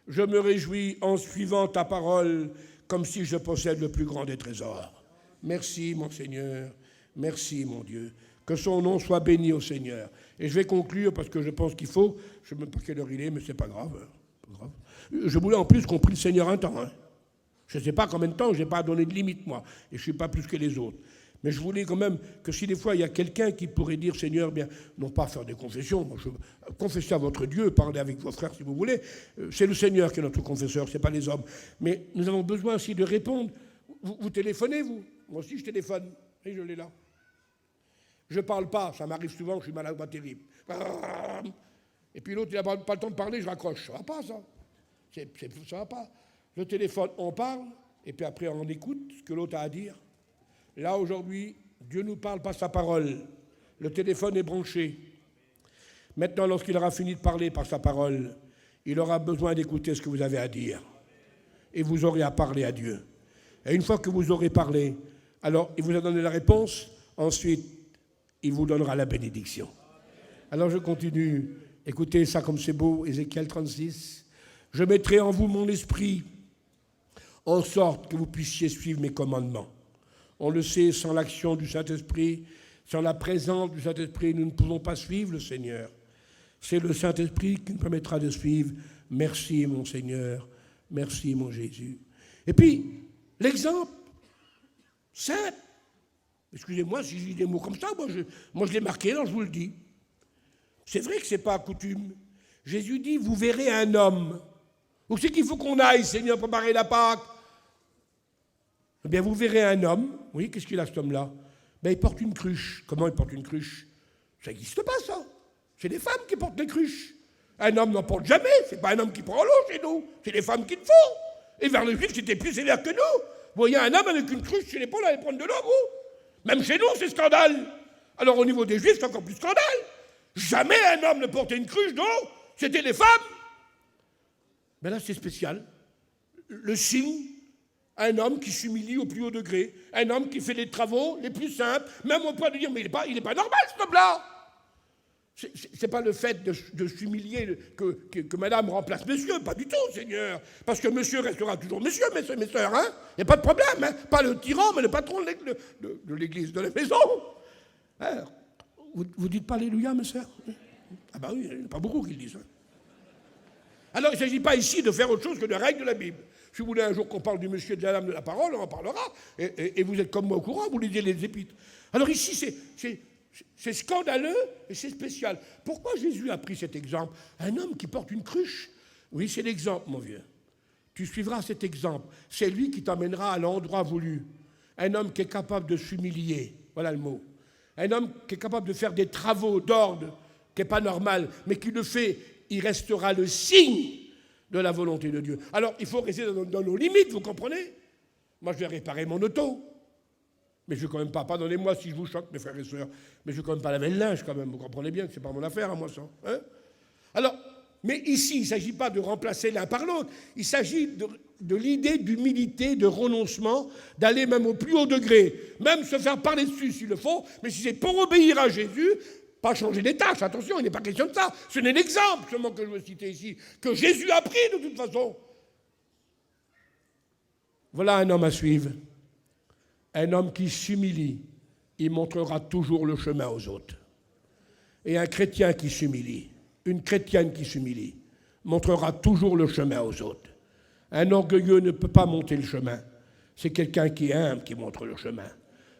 Je me réjouis en suivant ta parole comme si je possède le plus grand des trésors. Merci, mon Seigneur. Merci, mon Dieu. Que son nom soit béni au Seigneur. Et je vais conclure parce que je pense qu'il faut. Je ne sais même pas quelle heure il est, mais ce n'est pas grave. Je voulais en plus qu'on prie le Seigneur un temps. Hein. Je ne sais pas combien de temps, je n'ai pas donné de limite, moi. Et je ne suis pas plus que les autres. Mais je voulais quand même que si des fois il y a quelqu'un qui pourrait dire, Seigneur, bien, non pas faire des confessions, confessez à votre Dieu, parlez avec vos frères si vous voulez, c'est le Seigneur qui est notre confesseur, ce n'est pas les hommes. Mais nous avons besoin aussi de répondre. Vous téléphonez, vous? Moi aussi je téléphone, et je l'ai là. Je ne parle pas, ça m'arrive souvent, je suis malade, pas terrible. Et puis l'autre, il n'a pas le temps de parler, je raccroche. Ça ne va pas, ça. Ça ne va pas. Le téléphone, on parle, et puis après on écoute ce que l'autre a à dire. Là, aujourd'hui, Dieu nous parle par sa parole. Le téléphone est branché. Maintenant, lorsqu'il aura fini de parler par sa parole, il aura besoin d'écouter ce que vous avez à dire. Et vous aurez à parler à Dieu. Et une fois que vous aurez parlé, alors il vous a donné la réponse, ensuite, il vous donnera la bénédiction. Alors je continue. Écoutez ça comme c'est beau, Ézéchiel 36. Je mettrai en vous mon esprit, en sorte que vous puissiez suivre mes commandements. On le sait, sans l'action du Saint-Esprit, sans la présence du Saint-Esprit, nous ne pouvons pas suivre le Seigneur. C'est le Saint-Esprit qui nous permettra de suivre. Merci, mon Seigneur. Merci, mon Jésus. Et puis, l'exemple, simple. Excusez-moi si je dis des mots comme ça, moi je l'ai marqué, alors je vous le dis. C'est vrai que ce n'est pas coutume. Jésus dit, vous verrez un homme. Où c'est qu'il faut qu'on aille, Seigneur, préparer la Pâque? Eh bien, vous verrez un homme. Oui, qu'est-ce qu'il a, cet homme-là? Ben, il porte une cruche. Comment il porte une cruche? Ça n'existe pas, ça. C'est les femmes qui portent les cruches. Un homme n'en porte jamais. C'est pas un homme qui prend l'eau chez nous. C'est les femmes qui le font. Et vers les Juifs, c'était plus sévère que nous. Vous voyez un homme avec une cruche sur l'épaule, aller prendre de l'eau, vous? Même chez nous, c'est scandale. Alors, au niveau des Juifs, c'est encore plus scandale. Jamais un homme ne portait une cruche d'eau. C'était les femmes. Mais là, c'est spécial. Le signe, un homme qui s'humilie au plus haut degré, un homme qui fait les travaux les plus simples, même au point de dire, mais il n'est pas normal, ce homme-là. C'est pas le fait de s'humilier que madame remplace monsieur, pas du tout, Seigneur. Parce que monsieur restera toujours monsieur, mes soeurs, hein. Il n'y a pas de problème, hein. Pas le tyran, mais le patron de l'église, de la maison. Alors, vous dites pas alléluia, mes soeurs? Ah ben oui, il n'y en a pas beaucoup qui le disent. Hein. Alors, il ne s'agit pas ici de faire autre chose que de règles de la Bible. Si vous voulez un jour qu'on parle du monsieur et de la dame de la parole, on en parlera. Et vous êtes comme moi au courant, vous lisez les épîtres. Alors ici, c'est scandaleux et c'est spécial. Pourquoi Jésus a pris cet exemple? Un homme qui porte une cruche? Oui, c'est l'exemple, mon vieux. Tu suivras cet exemple. C'est lui qui t'emmènera à l'endroit voulu. Un homme qui est capable de s'humilier. Voilà le mot. Un homme qui est capable de faire des travaux d'ordre, qui n'est pas normal, mais qui le fait, il restera le signe de la volonté de Dieu. Alors, il faut rester dans nos limites, vous comprenez? Moi, je vais réparer mon auto. Mais je ne vais quand même pas, pardonnez-moi si je vous choque, mes frères et sœurs, mais je ne vais quand même pas laver le linge, quand même. Vous comprenez bien que ce n'est pas mon affaire, à moi, ça. Hein? Alors, mais ici, il ne s'agit pas de remplacer l'un par l'autre. Il s'agit de l'idée d'humilité, de renoncement, d'aller même au plus haut degré, même se faire parler dessus s'il le faut, mais si c'est pour obéir à Jésus, pas changer des tâches, attention, il n'est pas question de ça. Ce n'est l'exemple seulement que je veux citer ici, que Jésus a pris de toute façon. Voilà un homme à suivre. Un homme qui s'humilie, il montrera toujours le chemin aux autres. Et un chrétien qui s'humilie, une chrétienne qui s'humilie, montrera toujours le chemin aux autres. Un orgueilleux ne peut pas monter le chemin. C'est quelqu'un qui est humble qui montre le chemin.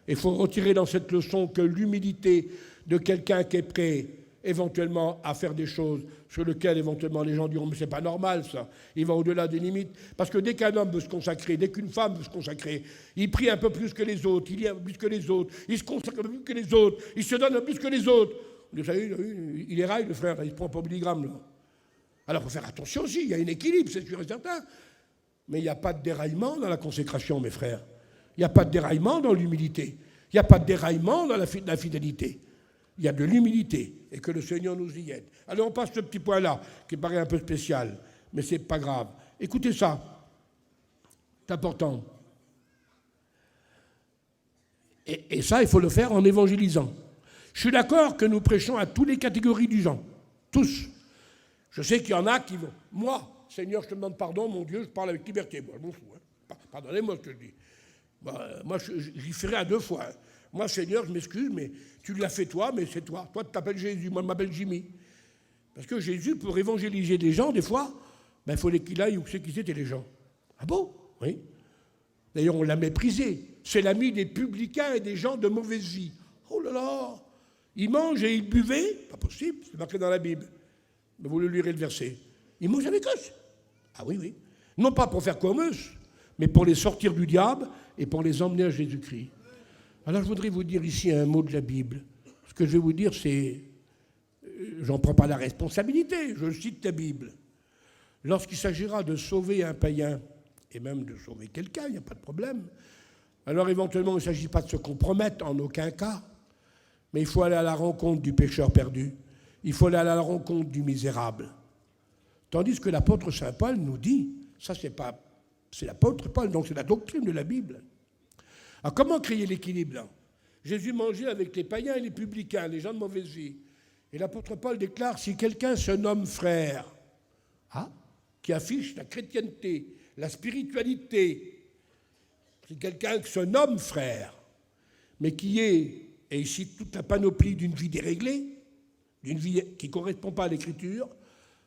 Il faut retirer dans cette leçon que l'humilité de quelqu'un qui est prêt éventuellement à faire des choses sur lesquelles éventuellement les gens diront mais c'est pas normal ça, il va au-delà des limites. Parce que dès qu'un homme veut se consacrer, dès qu'une femme veut se consacrer, il prie un peu plus que les autres, il y a plus que les autres, il se consacre un peu plus que les autres, il se donne un peu plus que les autres. Vous savez, il est raille le frère, il se prend pas milligramme là. Alors il faut faire attention aussi, il y a un équilibre, c'est sûr et certain. Mais il n'y a pas de déraillement dans la consécration, mes frères. Il n'y a pas de déraillement dans l'humilité. Il n'y a pas de déraillement dans la fidélité. Il y a de l'humilité et que le Seigneur nous y aide. Allez, on passe ce petit point-là, qui paraît un peu spécial, mais ce n'est pas grave. Écoutez ça, c'est important. Et ça, il faut le faire en évangélisant. Je suis d'accord que nous prêchons à toutes les catégories du gens, tous. Je sais qu'il y en a qui vont... Moi, Seigneur, je te demande pardon, mon Dieu, je parle avec liberté. Moi, je m'en fous. Hein. Pardonnez-moi ce que je dis. Moi, j'y ferai à deux fois. Hein. Moi, Seigneur, je m'excuse, mais tu l'as fait toi, mais c'est toi. Toi, tu t'appelles Jésus, moi, je m'appelle Jimmy. Parce que Jésus, pour évangéliser des gens, des fois, il fallait qu'il aille où c'est qu'ils étaient les gens. Ah bon? Oui. D'ailleurs, on l'a méprisé. C'est l'ami des publicains et des gens de mauvaise vie. Oh là là! Il mange et il buvait. Pas possible, c'est marqué dans la Bible. Mais vous le lirez le verset. Il mange avec eux. Ah oui, oui. Non pas pour faire comme eux, mais pour les sortir du diable et pour les emmener à Jésus-Christ. Alors je voudrais vous dire ici un mot de la Bible. Ce que je vais vous dire, c'est... J'en prends pas la responsabilité, je cite la Bible. Lorsqu'il s'agira de sauver un païen, et même de sauver quelqu'un, il n'y a pas de problème, alors éventuellement il ne s'agit pas de se compromettre en aucun cas, mais il faut aller à la rencontre du pécheur perdu, il faut aller à la rencontre du misérable. Tandis que l'apôtre Saint Paul nous dit, ça c'est l'apôtre Paul, donc c'est la doctrine de la Bible. Alors comment créer l'équilibre là? Jésus mangeait avec les païens et les publicains, les gens de mauvaise vie. Et l'apôtre Paul déclare, si quelqu'un se nomme frère, qui affiche la chrétienté, la spiritualité, si quelqu'un se nomme frère, mais qui est, et ici toute la panoplie d'une vie déréglée, d'une vie qui ne correspond pas à l'Écriture,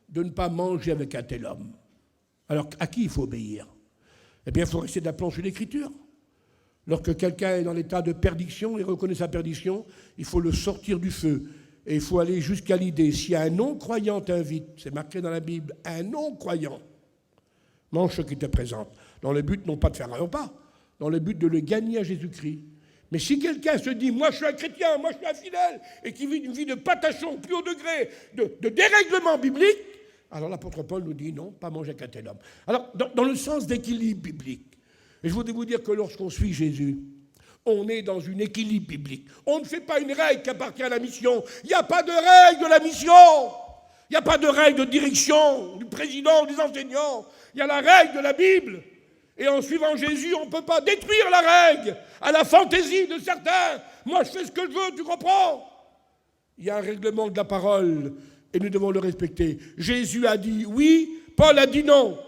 de ne pas manger avec un tel homme. Alors, à qui il faut obéir? Eh bien, il faut rester d'aplomb sur l'Écriture. Lorsque quelqu'un est dans l'état de perdition et reconnaît sa perdition, il faut le sortir du feu. Et il faut aller jusqu'à l'idée, si un non-croyant t'invite, c'est marqué dans la Bible, un non-croyant, mange ce qui te présente. Dans le but, non pas de faire un repas, dans le but de le gagner à Jésus-Christ. Mais si quelqu'un se dit, moi je suis un chrétien, moi je suis un fidèle, et qui vit une vie de patachon, plus haut degré, de dérèglement biblique, alors l'apôtre Paul nous dit non, pas manger avec un tel homme. Alors, dans le sens d'équilibre biblique, et je voudrais vous dire que lorsqu'on suit Jésus, on est dans un équilibre biblique. On ne fait pas une règle qui appartient à la mission. Il n'y a pas de règle de la mission. Il n'y a pas de règle de direction du président, des enseignants. Il y a la règle de la Bible. Et en suivant Jésus, on ne peut pas détruire la règle à la fantaisie de certains. Moi, je fais ce que je veux, tu comprends? Il y a un règlement de la parole et nous devons le respecter. Jésus a dit oui, Paul a dit non.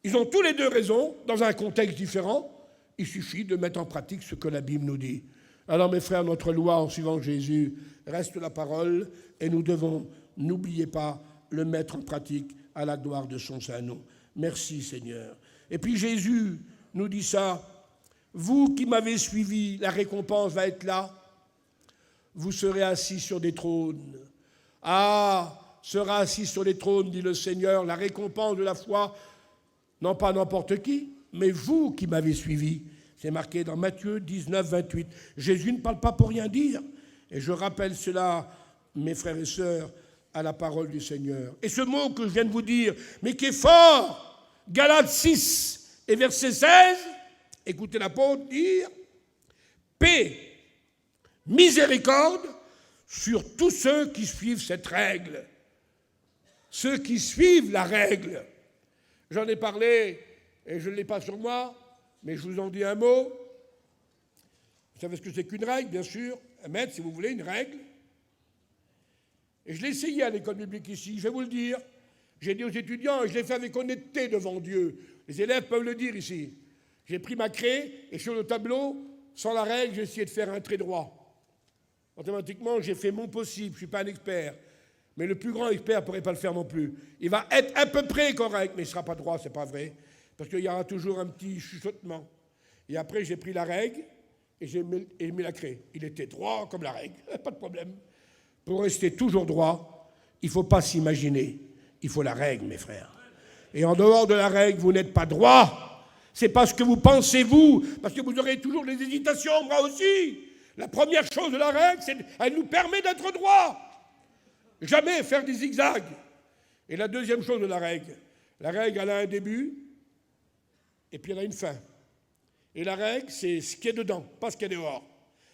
Ils ont tous les deux raison, dans un contexte différent. Il suffit de mettre en pratique ce que la Bible nous dit. Alors, mes frères, notre loi en suivant Jésus reste la parole et nous devons, n'oubliez pas, le mettre en pratique à la gloire de son saint nom. Merci, Seigneur. Et puis Jésus nous dit ça. Vous qui m'avez suivi, la récompense va être là. Vous serez assis sur des trônes. Sera assis sur les trônes, dit le Seigneur, la récompense de la foi. Non pas n'importe qui, mais vous qui m'avez suivi. C'est marqué dans Matthieu 19, 28. Jésus ne parle pas pour rien dire. Et je rappelle cela, mes frères et sœurs, à la parole du Seigneur. Et ce mot que je viens de vous dire, mais qui est fort, Galates 6 et verset 16, écoutez l'apôtre dire, paix, miséricorde sur tous ceux qui suivent cette règle. Ceux qui suivent la règle. J'en ai parlé, et je ne l'ai pas sur moi, mais je vous en dis un mot. Vous savez ce que c'est qu'une règle, bien sûr. Un mètre, si vous voulez, une règle. Et je l'ai essayé à l'école biblique ici, je vais vous le dire. J'ai dit aux étudiants, et je l'ai fait avec honnêteté devant Dieu. Les élèves peuvent le dire ici. J'ai pris ma craie, et sur le tableau, sans la règle, j'ai essayé de faire un trait droit. Automatiquement, j'ai fait mon possible. Je ne suis pas un expert. Mais le plus grand expert ne pourrait pas le faire non plus. Il va être à peu près correct, mais il ne sera pas droit, ce n'est pas vrai. Parce qu'il y aura toujours un petit chuchotement. Et après, j'ai pris la règle et j'ai mis la craie. Il était droit comme la règle, pas de problème. Pour rester toujours droit, il ne faut pas s'imaginer. Il faut la règle, mes frères. Et en dehors de la règle, vous n'êtes pas droit. C'est pas ce que vous pensez, vous, parce que vous aurez toujours des hésitations, moi aussi. La première chose de la règle, c'est qu'elle nous permet d'être droit. Jamais faire des zigzags. Et la deuxième chose de la règle, elle a un début, et puis elle a une fin. Et la règle, c'est ce qui est dedans, pas ce qui est dehors.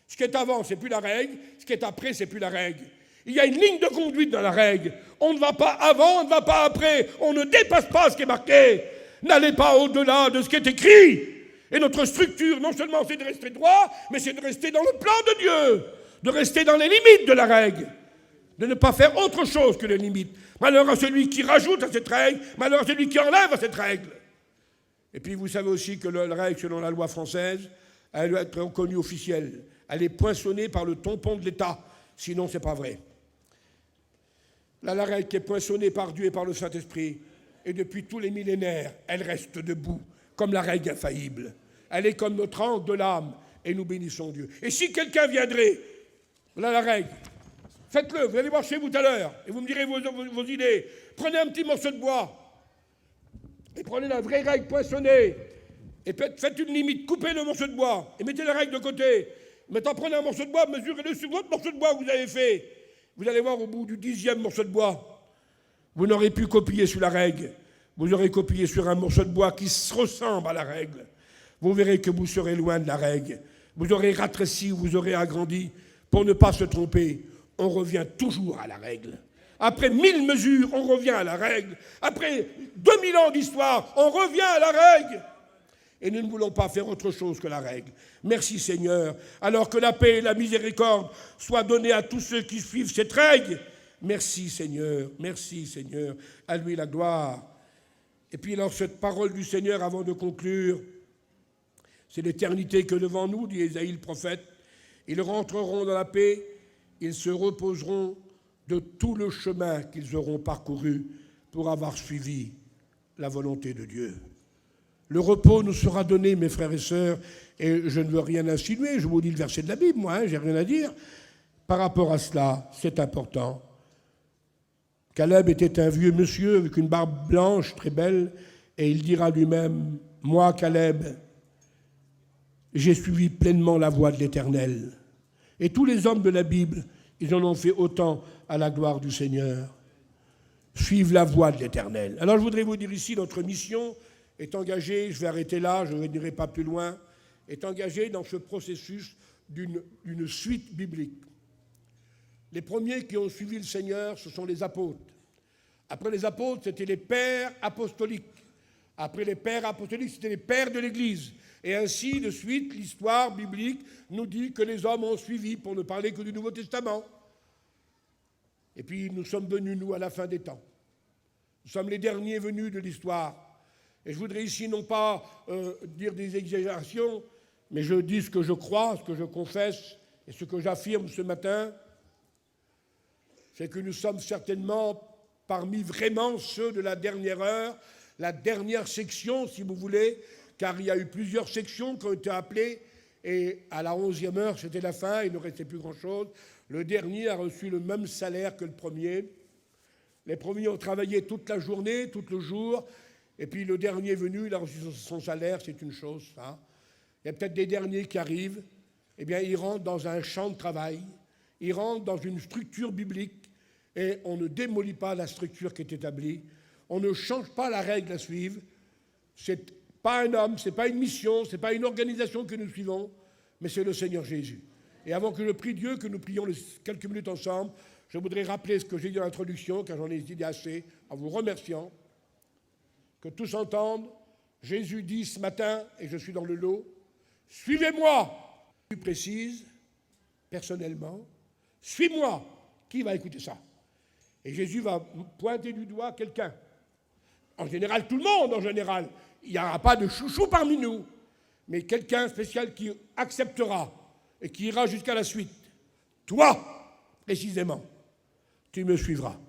Ce qui est avant, c'est plus la règle. Ce qui est après, c'est plus la règle. Il y a une ligne de conduite dans la règle. On ne va pas avant, on ne va pas après. On ne dépasse pas ce qui est marqué. N'allez pas au-delà de ce qui est écrit. Et notre structure, non seulement c'est de rester droit, mais c'est de rester dans le plan de Dieu. De rester dans les limites de la règle. De ne pas faire autre chose que les limites. Malheur à celui qui rajoute à cette règle, malheur à celui qui enlève à cette règle. Et puis vous savez aussi que la règle, selon la loi française, elle doit être reconnue officielle. Elle est poinçonnée par le tampon de l'État. Sinon, ce n'est pas vrai. Là, la règle qui est poinçonnée par Dieu et par le Saint-Esprit, et depuis tous les millénaires, elle reste debout, comme la règle infaillible. Elle est comme notre angle de l'âme, et nous bénissons Dieu. Et si quelqu'un viendrait, voilà la règle, faites-le, vous allez voir chez vous tout à l'heure, et vous me direz vos idées. Prenez un petit morceau de bois, et prenez la vraie règle poinçonnée, et faites une limite, coupez le morceau de bois, et mettez la règle de côté. Maintenant, prenez un morceau de bois, mesurez-le sur votre morceau de bois que vous avez fait. Vous allez voir au bout du 10e morceau de bois, vous n'aurez plus copié sur la règle. Vous aurez copié sur un morceau de bois qui se ressemble à la règle. Vous verrez que vous serez loin de la règle. Vous aurez rétréci, vous aurez agrandi. Pour ne pas se tromper, on revient toujours à la règle. Après 1000 mesures, on revient à la règle. Après 2000 ans d'histoire, on revient à la règle. Et nous ne voulons pas faire autre chose que la règle. Merci Seigneur. Alors que la paix et la miséricorde soient données à tous ceux qui suivent cette règle. Merci Seigneur. Merci Seigneur. À lui la gloire. Et puis alors cette parole du Seigneur avant de conclure, c'est l'éternité que devant nous, dit Ésaïe le prophète. Ils rentreront dans la paix, ils se reposeront de tout le chemin qu'ils auront parcouru pour avoir suivi la volonté de Dieu. Le repos nous sera donné, mes frères et sœurs, et je ne veux rien insinuer, je vous lis le verset de la Bible, moi, j'ai rien à dire. Par rapport à cela, c'est important. Caleb était un vieux monsieur avec une barbe blanche très belle, et il dira lui-même, « Moi, Caleb, j'ai suivi pleinement la voie de l'Éternel. » Et tous les hommes de la Bible, ils en ont fait autant à la gloire du Seigneur. Suivre la voie de l'Éternel. Alors je voudrais vous dire ici, notre mission est engagée, je vais arrêter là, je ne n'irai pas plus loin, est engagée dans ce processus d'une suite biblique. Les premiers qui ont suivi le Seigneur, ce sont les apôtres. Après les apôtres, c'était les pères apostoliques. Après les pères apostoliques, c'était les pères de l'Église. Et ainsi, de suite, l'histoire biblique nous dit que les hommes ont suivi, pour ne parler que du Nouveau Testament. Et puis, nous sommes venus, nous, à la fin des temps. Nous sommes les derniers venus de l'histoire. Et je voudrais ici non pas dire des exagérations, mais je dis ce que je crois, ce que je confesse et ce que j'affirme ce matin, c'est que nous sommes certainement parmi vraiment ceux de la dernière heure, la dernière section, si vous voulez, car il y a eu plusieurs sections qui ont été appelées, et à la 11e heure, c'était la fin, il ne restait plus grand-chose. Le dernier a reçu le même salaire que le premier. Les premiers ont travaillé toute la journée, tout le jour, et puis le dernier venu, il a reçu son salaire, c'est une chose, ça. Il y a peut-être des derniers qui arrivent, eh bien, ils rentrent dans un champ de travail, ils rentrent dans une structure biblique, et on ne démolit pas la structure qui est établie, on ne change pas la règle à suivre. C'est pas un homme, c'est pas une mission, c'est pas une organisation que nous suivons, mais c'est le Seigneur Jésus. Et avant que je prie Dieu, que nous prions quelques minutes ensemble, je voudrais rappeler ce que j'ai dit dans l'introduction, car j'en ai dit assez, en vous remerciant. Que tous entendent, Jésus dit ce matin, et je suis dans le lot, « Suivez-moi » Plus précise, personnellement, « Suis-moi » Qui va écouter ça? Et Jésus va pointer du doigt quelqu'un. En général, tout le monde, en général. Il n'y aura pas de chouchou parmi nous, mais quelqu'un spécial qui acceptera et qui ira jusqu'à la suite. toi, précisément, tu me suivras.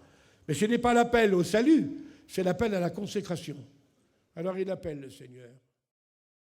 Mais ce n'est pas l'appel au salut, c'est l'appel à la consécration. Alors il appelle le Seigneur.